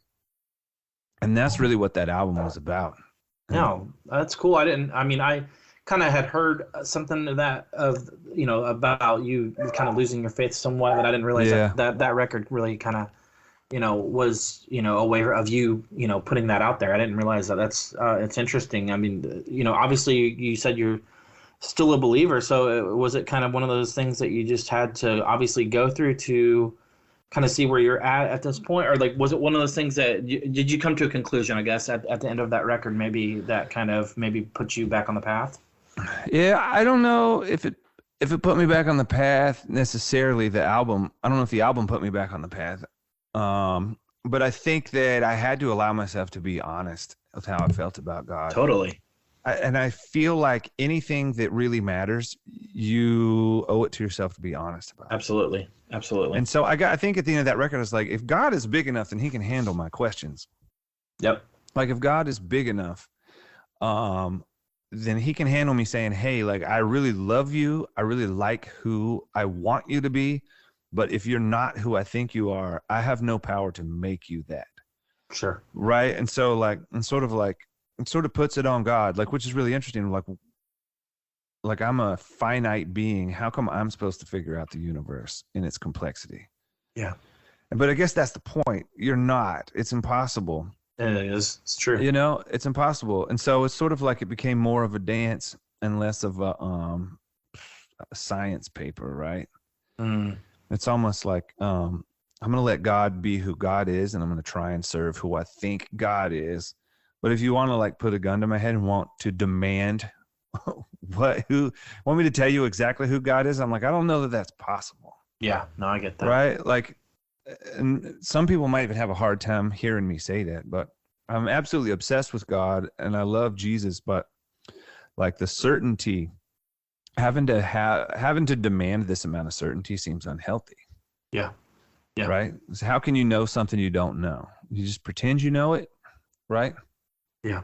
And that's really what that album was about. No, that's cool. I kind of had heard something of that, about you kind of losing your faith somewhat, but I didn't realize that record really kind of, was, a way of you, putting that out there. I didn't realize that. That's, it's interesting. I mean, obviously you said you're still a believer. So was it kind of one of those things that you just had to obviously go through to kind of see where you're at this point? Or like, was it one of those things that did you come to a conclusion, I guess, at the end of that record, maybe that kind of maybe put you back on the path? Yeah. I don't know if it put me back on the path necessarily, the album. I don't know if the album put me back on the path. But I think that I had to allow myself to be honest with how I felt about God. Totally. And I feel like anything that really matters, you owe it to yourself to be honest about. Absolutely. Absolutely. And so I think at the end of that record, it's like, if God is big enough, then he can handle my questions. Yep. Like if God is big enough, then he can handle me saying, hey, like, I really love you. I really like who I want you to be. But if you're not who I think you are, I have no power to make you that. Sure. Right. And so it sort of puts it on God, like, which is really interesting. Like I'm a finite being. How come I'm supposed to figure out the universe in its complexity? Yeah. But I guess that's the point. You're not. It's impossible. It is. It's true. It's impossible. And so it's sort of like it became more of a dance and less of a science paper, right? Mm. It's almost like I'm going to let God be who God is, and I'm going to try and serve who I think God is. But if you want to like put a gun to my head and want to demand want me to tell you exactly who God is, I'm like, I don't know that that's possible. Yeah, no, I get that. Right? Like, and some people might even have a hard time hearing me say that, but I'm absolutely obsessed with God and I love Jesus, but like the certainty, having to demand this amount of certainty seems unhealthy. Yeah. Yeah. Right? So how can you know something you don't know? You just pretend you know it, right? Yeah.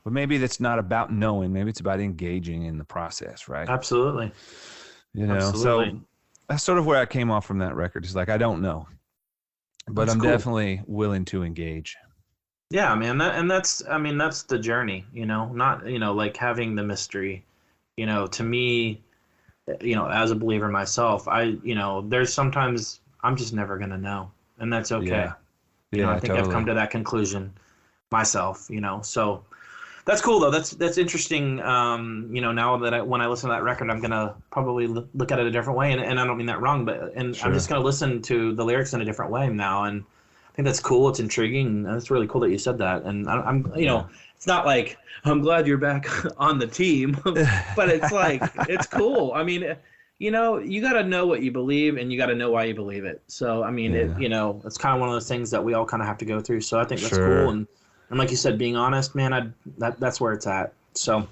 But maybe that's not about knowing. Maybe it's about engaging in the process, right? Absolutely. Absolutely. So that's sort of where I came off from that record. It's like, I don't know, but I'm definitely willing to engage. Yeah, man. That's the journey, not, like having the mystery, to me, as a believer myself, there's sometimes I'm just never going to know, and that's okay. Yeah. I think totally. I've come to that conclusion myself, so that's cool though. That's interesting. Now that when I listen to that record, I'm going to probably look at it a different way. And I don't mean that wrong, but, sure. I'm just going to listen to the lyrics in a different way now. And think that's cool. It's intriguing. That's really cool that you said that. And I'm you know, it's not like I'm glad you're back on the team, but it's like it's cool. I mean, you know, you got to know what you believe, and you got to know why you believe it. So I mean, you know, it's kind of one of those things that we all kind of have to go through. So I think that's cool. And like you said, being honest, man, that's where it's at. So.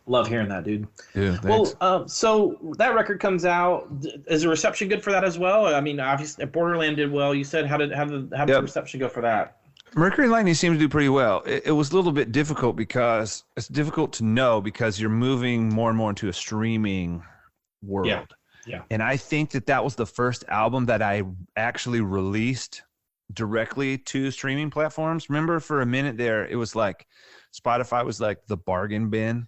Love hearing that, dude. Yeah, thanks. Well, so that record comes out. Is the reception good for that as well? I mean, obviously, Borderland did well. You said how did the reception go for that? Mercury Lightning seemed to do pretty well. It was a little bit difficult because it's difficult to know because you're moving more and more into a streaming world. Yeah. And I think that was the first album that I actually released directly to streaming platforms. Remember, for a minute there, it was like Spotify was like the bargain bin.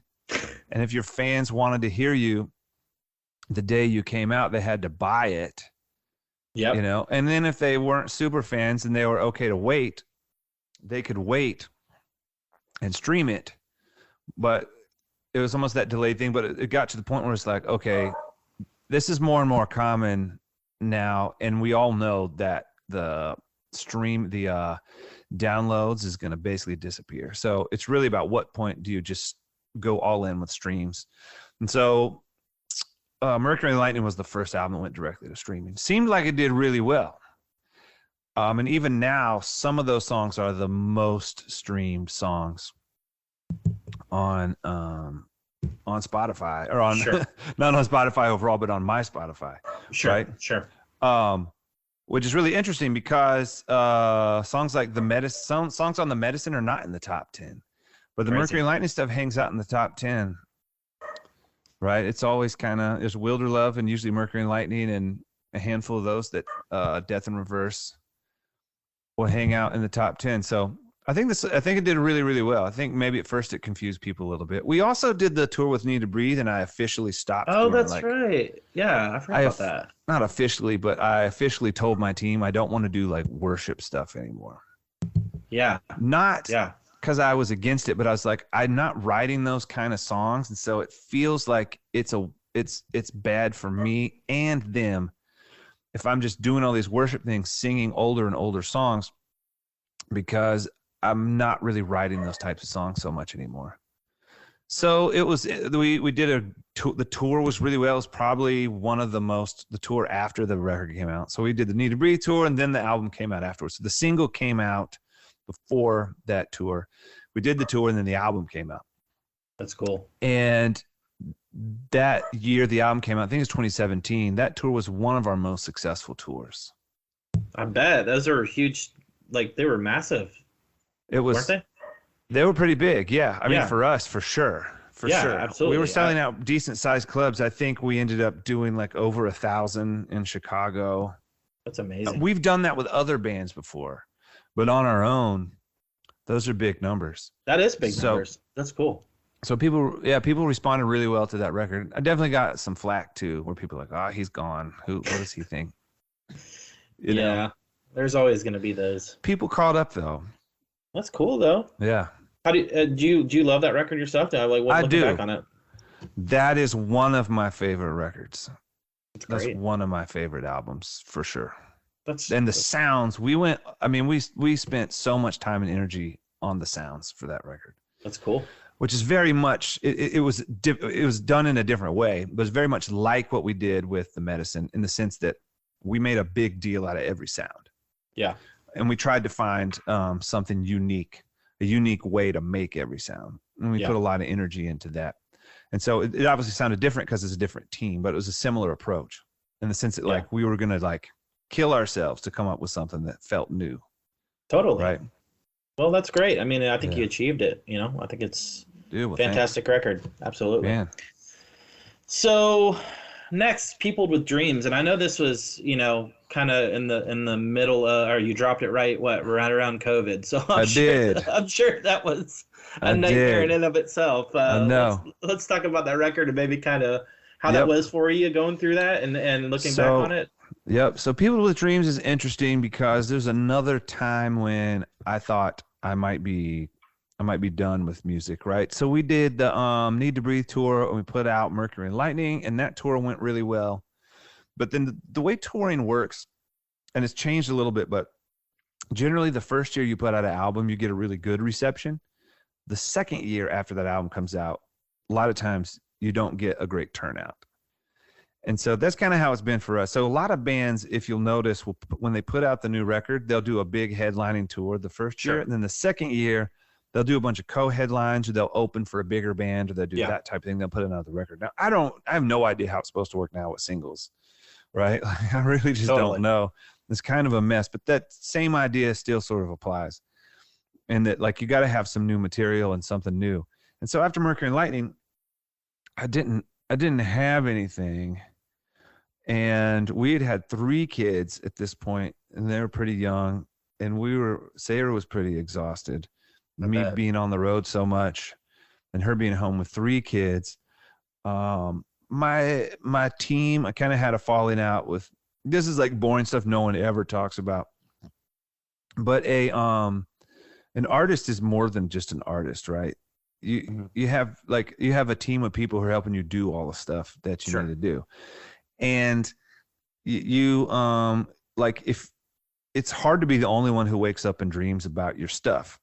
And if your fans wanted to hear you the day you came out, they had to buy it. Yeah. You know, and then if they weren't super fans and they were okay to wait, they could wait and stream it. But it was almost that delayed thing. But it got to the point where it's like, okay, this is more and more common now. And we all know that the downloads is going to basically disappear. So it's really about what point do you just go all in with streams. And so Mercury Lightning was the first album that went directly to streaming. Seemed like it did really well. And even now, some of those songs are the most streamed songs on Spotify, or on not on Spotify overall, but on my Spotify. Right? Sure. Which is really interesting because songs like songs on The Medicine are not in the top 10. But the Mercury Lightning stuff hangs out in the top 10, right? It's always kind of, there's Wilder Love and usually Mercury and Lightning and a handful of those that Death in Reverse will hang out in the top 10. So I think it did really, really well. I think maybe at first it confused people a little bit. We also did the tour with Need to Breathe, and I officially stopped. Oh, that's right. Yeah, I forgot about that. Not officially, but I officially told my team I don't want to do like worship stuff anymore. Yeah. Because I was against it, but I was like, I'm not writing those kind of songs, and so it feels like it's bad for me and them if I'm just doing all these worship things, singing older and older songs, because I'm not really writing those types of songs so much anymore. So it was we did the tour was really well. It was probably one of the tour after the record came out. So we did the Need to Breathe tour, and then the album came out afterwards. So the single came out before that tour. We did the tour, and then the album came out. That's cool. And that year the album came out, I think it's 2017. That tour was one of our most successful tours. I bet. Those are huge. Like, they were massive. It was. Weren't they? They were pretty big. Yeah. I mean, for us, for sure. For sure. Absolutely. We were selling out decent sized clubs. I think we ended up doing like over 1,000 in Chicago. That's amazing. We've done that with other bands before. But on our own, those are big numbers. That is big numbers. That's cool. So people responded really well to that record. I definitely got some flack too, where people are like, "Oh, he's gone. What does he think?" You know? There's always going to be those. People caught up though. That's cool though. Yeah. How do you love that record yourself? I do. Back on it. That is one of my favorite records. That's one of my favorite albums for sure. And the sounds, we spent so much time and energy on the sounds for that record. That's cool. Which is very much, it was done in a different way, but it's very much like what we did with The Medicine in the sense that we made a big deal out of every sound. Yeah. And we tried to find something unique, a unique way to make every sound. And we put a lot of energy into that. And so it obviously sounded different because it's a different team, but it was a similar approach in the sense that like we were going to like kill ourselves to come up with something that felt new. Totally. Right. Well, that's great. I mean, I think you achieved it. You know, I think it's fantastic record. Absolutely. Man. So next, Peopled with Dreams. And I know this was, you know, kind of in the middle, or you dropped it right around COVID. So I'm sure that was a nightmare in and of itself. Let's talk about that record and maybe kind of how that was for you going through that and looking back on it. Yep. So Peopled with Dreams is interesting because there's another time when I thought I might be done with music, right? So we did the Need to Breathe tour, and we put out Mercury and Lightning, and that tour went really well. But then the way touring works, and it's changed a little bit, but generally the first year you put out an album, you get a really good reception. The second year after that album comes out, a lot of times you don't get a great turnout. And so that's kind of how it's been for us. So a lot of bands, if you'll notice, when they put out the new record, they'll do a big headlining tour the first year. And then the second year, they'll do a bunch of co-headlines, or they'll open for a bigger band, or they'll do that type of thing. They'll put another record. Now, I have no idea how it's supposed to work now with singles, right? Like, I really just don't know. It's kind of a mess, but that same idea still sort of applies. And that, like, you got to have some new material and something new. And so after Mercury and Lightning, I didn't have anything. And we had 3 kids at this point, and they were pretty young. And Sarah was pretty exhausted. Me being on the road so much, and her being home with 3 kids. My team, I kind of had a falling out with. This is like boring stuff no one ever talks about. But an artist is more than just an artist, right? You have a team of people who are helping you do all the stuff that you need to do. And you if it's hard to be the only one who wakes up and dreams about your stuff,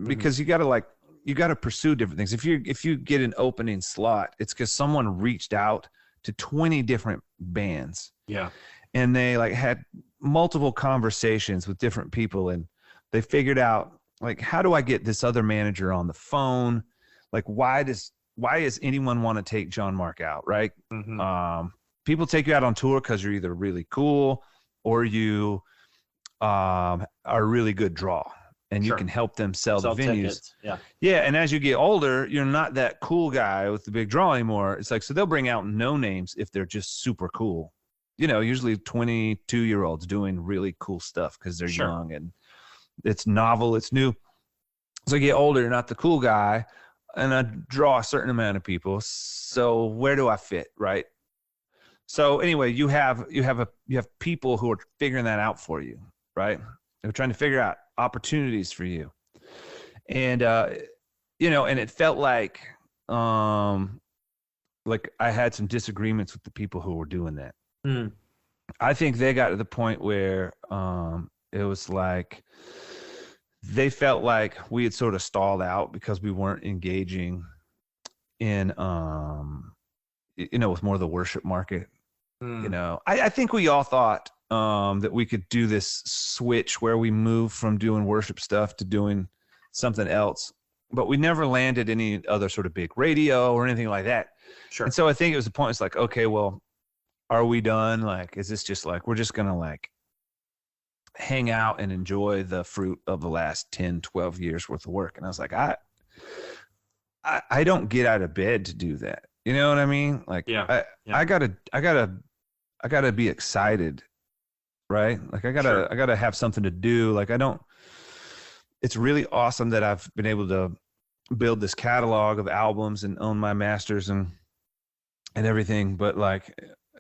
because you got to pursue different things. If you get an opening slot, it's because someone reached out to 20 different bands. Yeah. And they had multiple conversations with different people, and they figured out, how do I get this other manager on the phone? Why does anyone want to take John Mark out? Right. People take you out on tour because you're either really cool or you are a really good draw, and you can help them sell the venues. Tickets. Yeah. And as you get older, you're not that cool guy with the big draw anymore. It's so they'll bring out no names if they're just super cool. Usually 22-year-olds doing really cool stuff because they're young and it's novel, it's new. So you get older, you're not the cool guy, and I draw a certain amount of people. So where do I fit, right? So anyway, you have people who are figuring that out for you, right? They're trying to figure out opportunities for you, and and it felt like I had some disagreements with the people who were doing that. I think they got to the point where it was like they felt like we had sort of stalled out because we weren't engaging in with more of the worship market. I think we all thought that we could do this switch where we move from doing worship stuff to doing something else, but we never landed any other sort of big radio or anything like that. Sure. And so I think it was the point. It's okay, well, are we done? Is this just we're just going to hang out and enjoy the fruit of the last 10, 12 years worth of work? And I was like, I don't get out of bed to do that. You know what I mean? I gotta be excited, right? I gotta have something to do. It's really awesome that I've been able to build this catalog of albums and own my masters and everything. But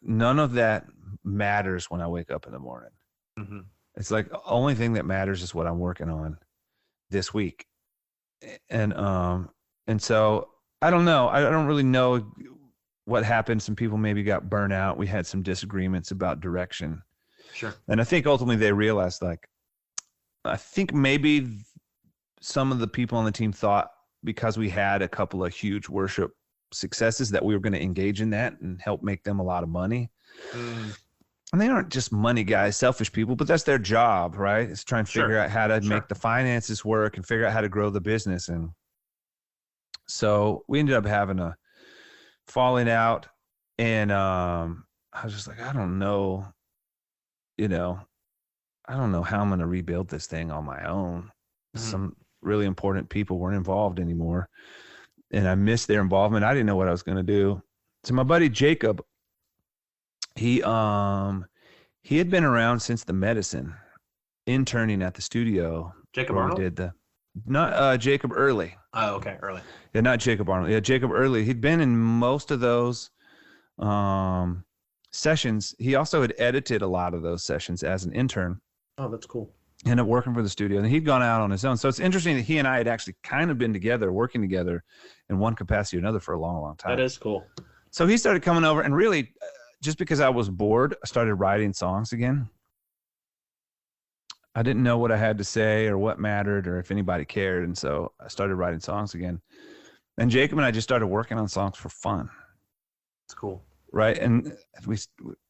none of that matters when I wake up in the morning. It's the only thing that matters is what I'm working on this week. And so I don't know. I don't really know what happened. Some people maybe got burnt out. We had some disagreements about direction. Sure. And I think ultimately they realized, I think maybe some of the people on the team thought because we had a couple of huge worship successes that we were going to engage in that and help make them a lot of money. And they aren't just money guys, selfish people, but that's their job, right? It's trying to figure out how to make the finances work and figure out how to grow the business. And so we ended up having a falling out, and I was just I don't know, I don't know how I'm going to rebuild this thing on my own. Some really important people weren't involved anymore, and I missed their involvement. I didn't know what I was going to do. So my buddy Jacob, he had been around since the Medicine, interning at the studio. Jacob Arnold? Not Jacob Early. Oh, okay, Early. Yeah, not Jacob Arnold. Yeah, Jacob Early. He'd been in most of those sessions. He also had edited a lot of those sessions as an intern. Oh, that's cool. Ended up working for the studio, and he'd gone out on his own. So it's interesting that he and I had actually kind of been together, working together in one capacity or another for a long, long time. That is cool. So he started coming over, and really, just because I was bored, I started writing songs again. I didn't know what I had to say or what mattered or if anybody cared. And so I started writing songs again. And Jacob and I just started working on songs for fun. It's cool. Right. And we,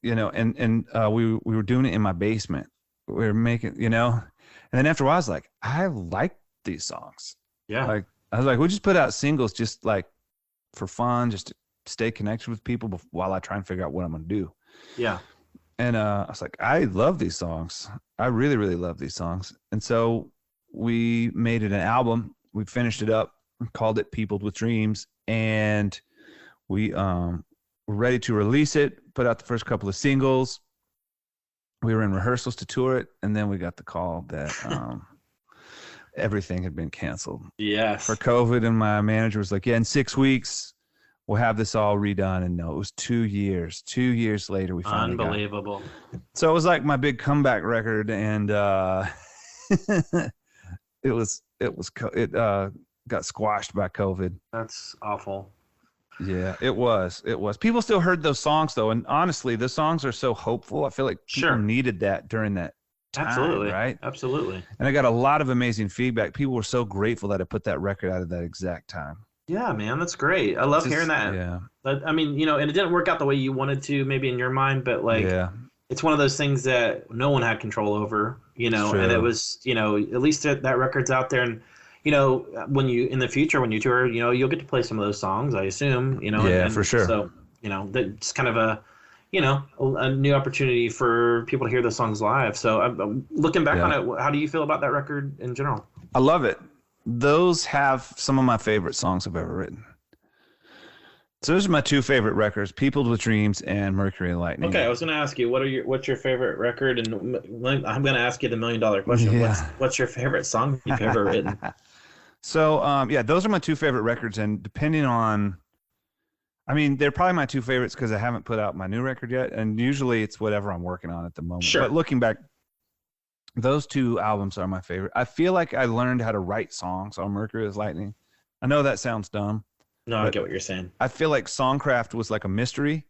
we were doing it in my basement. We were making, and then after a while I was like, I like these songs. Yeah. Like, I was like, we'll just put out singles just like for fun, just to stay connected with people while I try and figure out what I'm going to do. Yeah. And I was like, I love these songs. I really, really love these songs. And so we made it an album. We finished it up, called it Peopled with Dreams. And we were ready to release it, put out the first couple of singles. We were in rehearsals to tour it. And then we got the call that everything had been canceled. Yes. For COVID. And my manager was like, yeah, in 6 weeks, we'll have this all redone. And no, it was 2 years. 2 years later, we finally Unbelievable. got it. So it was like my big comeback record, and it got squashed by COVID. That's awful. Yeah, it was. People still heard those songs though, and honestly, the songs are so hopeful. I feel like people needed that during that time, absolutely, right? Absolutely. And I got a lot of amazing feedback. People were so grateful that I put that record out at that exact time. Yeah, man, that's great. I love hearing that. Yeah. But, I mean, and it didn't work out the way you wanted to, maybe in your mind, but it's one of those things that no one had control over, and it was, at least that record's out there. And, when you, in the future, when you tour, you'll get to play some of those songs, I assume, Yeah, and for sure. So, that's kind of a new opportunity for people to hear the songs live. So I'm looking back on it, how do you feel about that record in general? I love it. Those have some of my favorite songs I've ever written. So those are my two favorite records, Peopled with Dreams and Mercury Lightning. Okay, I was going to ask you, what's your favorite record? And I'm going to ask you the $1 million question. Yeah. What's your favorite song you've ever written? So, those are my two favorite records. And depending on, they're probably my two favorites because I haven't put out my new record yet. And usually it's whatever I'm working on at the moment. Sure. But looking back, those two albums are my favorite. I feel like I learned how to write songs on Mercury Lightning. I know that sounds dumb. No, I get what you're saying. I feel like songcraft was like a mystery.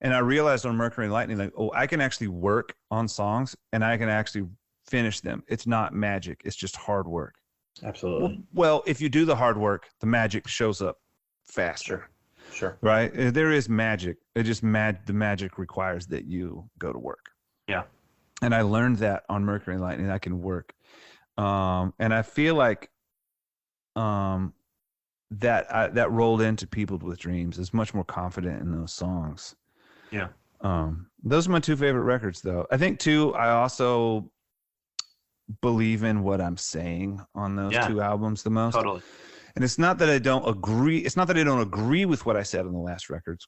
And I realized on Mercury Lightning, like, I can actually work on songs and I can actually finish them. It's not magic. It's just hard work. Absolutely. Well, if you do the hard work, the magic shows up faster. Sure. Right? There is magic. It just the magic requires that you go to work. Yeah. And I learned that on Mercury Lightning. I can work. And I feel like that rolled into Peopled with Dreams. Is much more confident in those songs. Yeah. Those are my two favorite records, though. I think, too, I also believe in what I'm saying on those two albums the most. Totally. And it's not that I don't agree. It's not that I don't agree with what I said on the last records.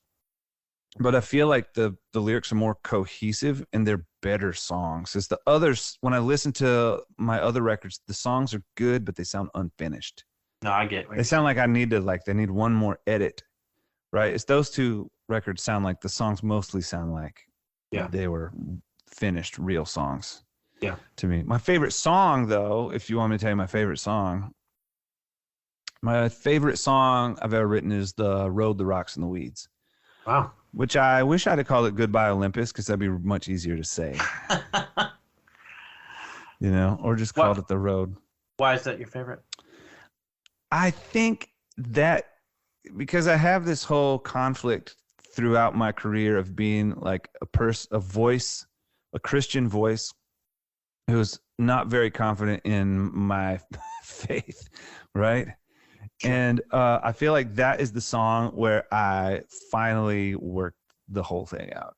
But I feel like the lyrics are more cohesive and they're better songs. As the others, when I listen to my other records, the songs are good, but they sound unfinished. No, I get it. They sound like they need one more edit, right? It's those two records sound like the songs mostly sound like they were finished real songs. Yeah. To me. My favorite song, though, if you want me to tell you my favorite song I've ever written is The Road, the Rocks, and the Weeds. Wow. Which I wish I'd have called it Goodbye Olympus because that'd be much easier to say. Or just called it The Road. Why is that your favorite? I think that because I have this whole conflict throughout my career of being like a Christian voice who's not very confident in my faith, right? And I feel like that is the song where I finally worked the whole thing out.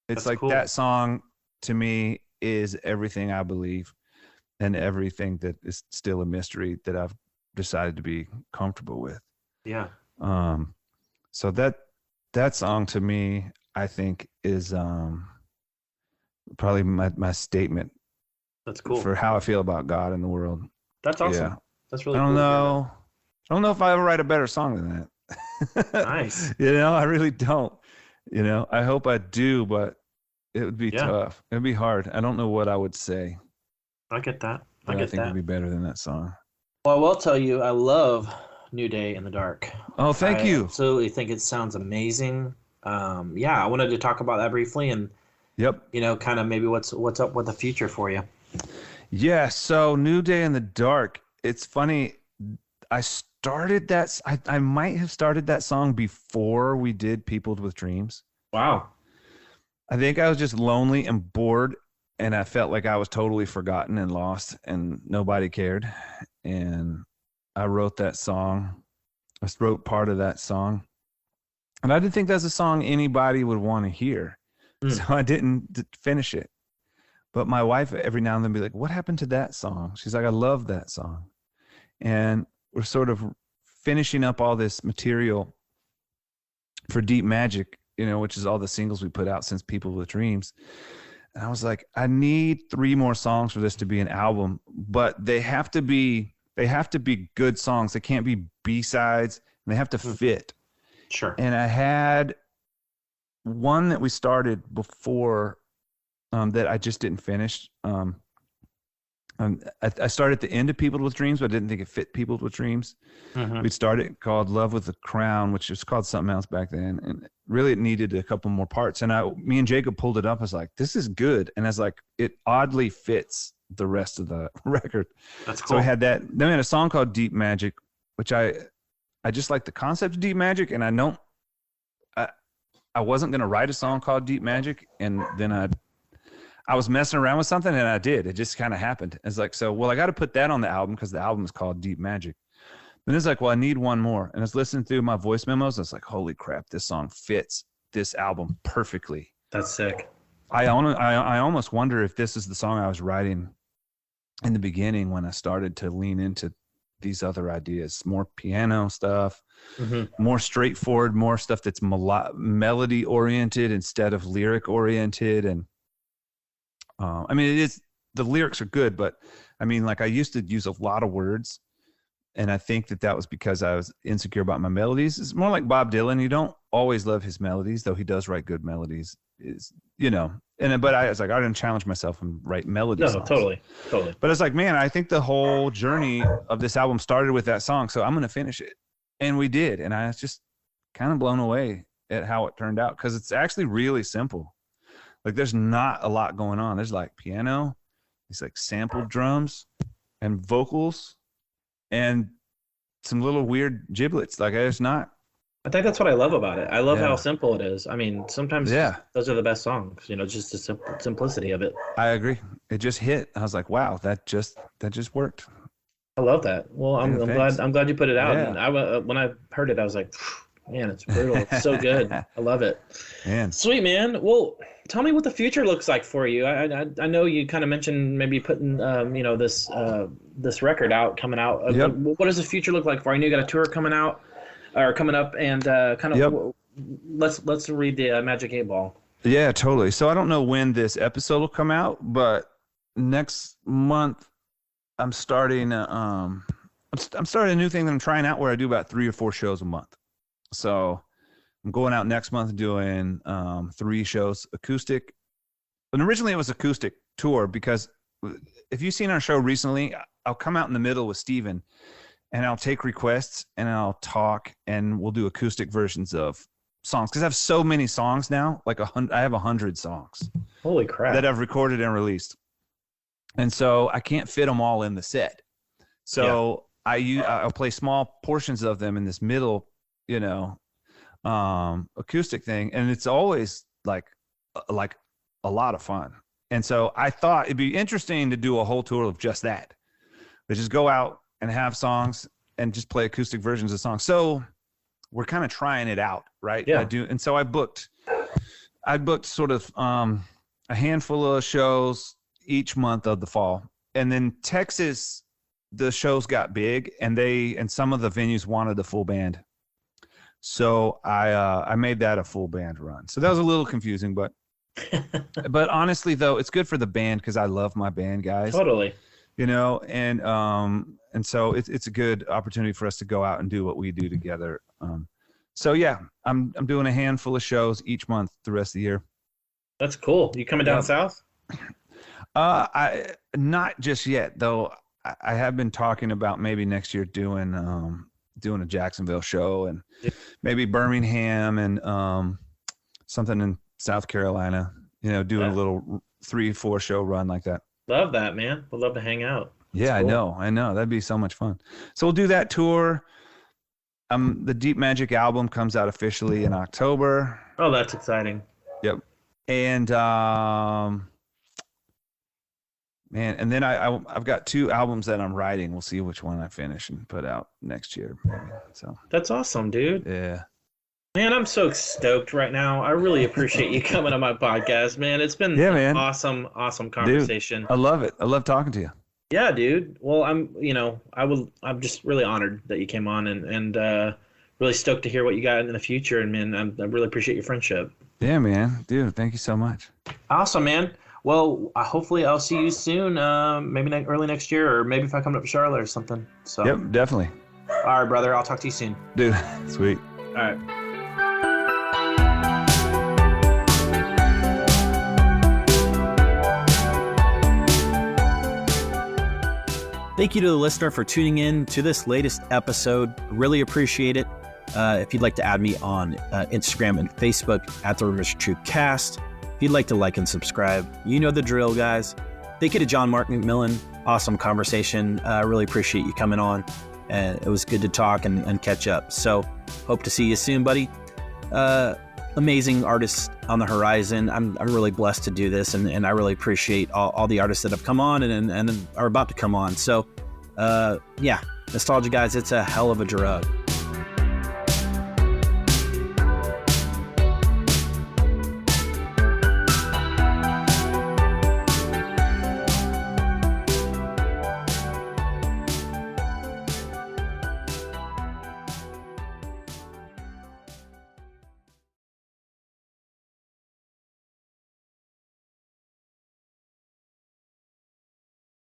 It's like cool. That song to me is everything I believe and everything that is still a mystery that I've decided to be comfortable with. Yeah. So that song to me, I think, is probably my statement. That's cool. For how I feel about God and the world. That's awesome. Yeah. That's really cool. I don't know if I ever write a better song than that. Nice. I really don't. I hope I do, but it would be tough. It'd be hard. I don't know what I would say. I get that. I think it'd be better than that song. Well, I will tell you, I love New Day in the Dark. Oh, thank you. I absolutely think it sounds amazing. I wanted to talk about that briefly and, kind of maybe what's up with the future for you. Yeah. So New Day in the Dark. It's funny. I might have started that song before we did Peopled with Dreams. Wow. I think I was just lonely and bored, and I felt like I was totally forgotten and lost, and nobody cared. And I wrote that song. I wrote part of that song. And I didn't think that's a song anybody would want to hear. So I didn't finish it. But my wife every now and then be like, what happened to that song? She's like, I love that song. And we're sort of finishing up all this material for Deep Magic, which is all the singles we put out since People with Dreams. And I was like, I need 3 more songs for this to be an album, but they have to be good songs. They can't be B-sides, and they have to fit. Sure. And I had one that we started before that I just didn't finish. I started at the end of People with Dreams, but I didn't think it fit People with Dreams. We'd started called Love with the Crown, which was called something else back then. And really it needed a couple more parts. And me and Jacob pulled it up. I was like, this is good. And I was like, it oddly fits the rest of the record. That's cool. So we had that. Then we had a song called Deep Magic, which I just like the concept of Deep Magic. And I wasn't going to write a song called Deep Magic. And then I was messing around with something, and I did. It just kind of happened. It's like, I got to put that on the album because the album is called Deep Magic. Then it's like, well, I need one more. And I was listening through my voice memos. I was like, holy crap, this song fits this album perfectly. That's sick. I almost wonder if this is the song I was writing in the beginning when I started to lean into these other ideas, more piano stuff, more straightforward, more stuff that's melody oriented instead of lyric oriented. And the lyrics are good, but I used to use a lot of words, and I think that was because I was insecure about my melodies. It's more like Bob Dylan. You don't always love his melodies, though he does write good melodies. But I was like, I didn't challenge myself and write melodies. No, totally. But it's like, man, I think the whole journey of this album started with that song, so I'm going to finish it. And we did, and I was just kind of blown away at how it turned out, because it's actually really simple. Like, there's not a lot going on. There's like piano, these like sampled drums and vocals and some little weird giblets. Like, it's not. I think that's what I love about it. I love how simple it is. I mean, sometimes those are the best songs, just the simplicity of it. I agree. It just hit. I was like, wow, that just worked. I love that. Well, I'm glad you put it out. Yeah. And when I heard it, I was like, man, it's brutal. It's so good. I love it. Man. Sweet, man. Well, tell me what the future looks like for you. I know you kind of mentioned maybe putting this record out, coming out. Yep. What does the future look like for you? I know you got a tour coming up, and let's read the Magic 8 Ball. Yeah, totally. So I don't know when this episode will come out, but next month I'm starting a new thing that I'm trying out where I do about 3 or 4 shows a month. So I'm going out next month doing 3 shows acoustic. And originally it was acoustic tour, because if you've seen our show recently, I'll come out in the middle with Steven and I'll take requests and I'll talk, and we'll do acoustic versions of songs. Because I have so many songs now, I have 100 songs. Holy crap. That I've recorded and released. And so I can't fit them all in the set. So I'll play small portions of them in this middle, acoustic thing, and it's always like a lot of fun. And so I thought it'd be interesting to do a whole tour of just that, but just go out and have songs and just play acoustic versions of songs. So we're kind of trying it out, right? Yeah. And so I booked sort of a handful of shows each month of the fall, and then Texas, the shows got big, and some of the venues wanted a full band. So I made that a full band run. So that was a little confusing, but honestly though, it's good for the band because I love my band guys. Totally. And so it's a good opportunity for us to go out and do what we do together. So yeah, I'm doing a handful of shows each month the rest of the year. That's cool. You coming down south? I not just yet though. I have been talking about maybe next year doing a Jacksonville show, and maybe Birmingham, and something in South Carolina, doing a little 3-4 show run like that. Love that, man. Would love to hang out. Yeah, cool. I know. That'd be so much fun. So we'll do that tour. The Deep Magic album comes out officially in October. Oh, that's exciting. Yep. And man, and then I've got 2 albums that I'm writing. We'll see which one I finish and put out next year. So that's awesome, dude. Yeah. Man, I'm so stoked right now. I really appreciate you coming on my podcast, man. It's been an awesome conversation. Dude, I love it. I love talking to you. Yeah, dude. Well, I'm just really honored that you came on and really stoked to hear what you got in the future. And man, I really appreciate your friendship. Yeah, man. Dude, thank you so much. Awesome, man. Well, hopefully I'll see you soon. Maybe early next year, or maybe if I come up to Charlotte or something. So. Yep, definitely. All right, brother. I'll talk to you soon. Dude, sweet. All right. Thank you to the listener for tuning in to this latest episode. Really appreciate it. If you'd like to add me on Instagram and Facebook at the Rumors Are True Cast. If you'd like to like and subscribe, you know the drill, guys. Thank you to John Mark McMillan. Awesome conversation. I really appreciate you coming on. It was good to talk and catch up. So hope to see you soon, buddy. Amazing artists on the horizon. I'm really blessed to do this, and I really appreciate all the artists that have come on and are about to come on. So, yeah, nostalgia, guys, it's a hell of a drug.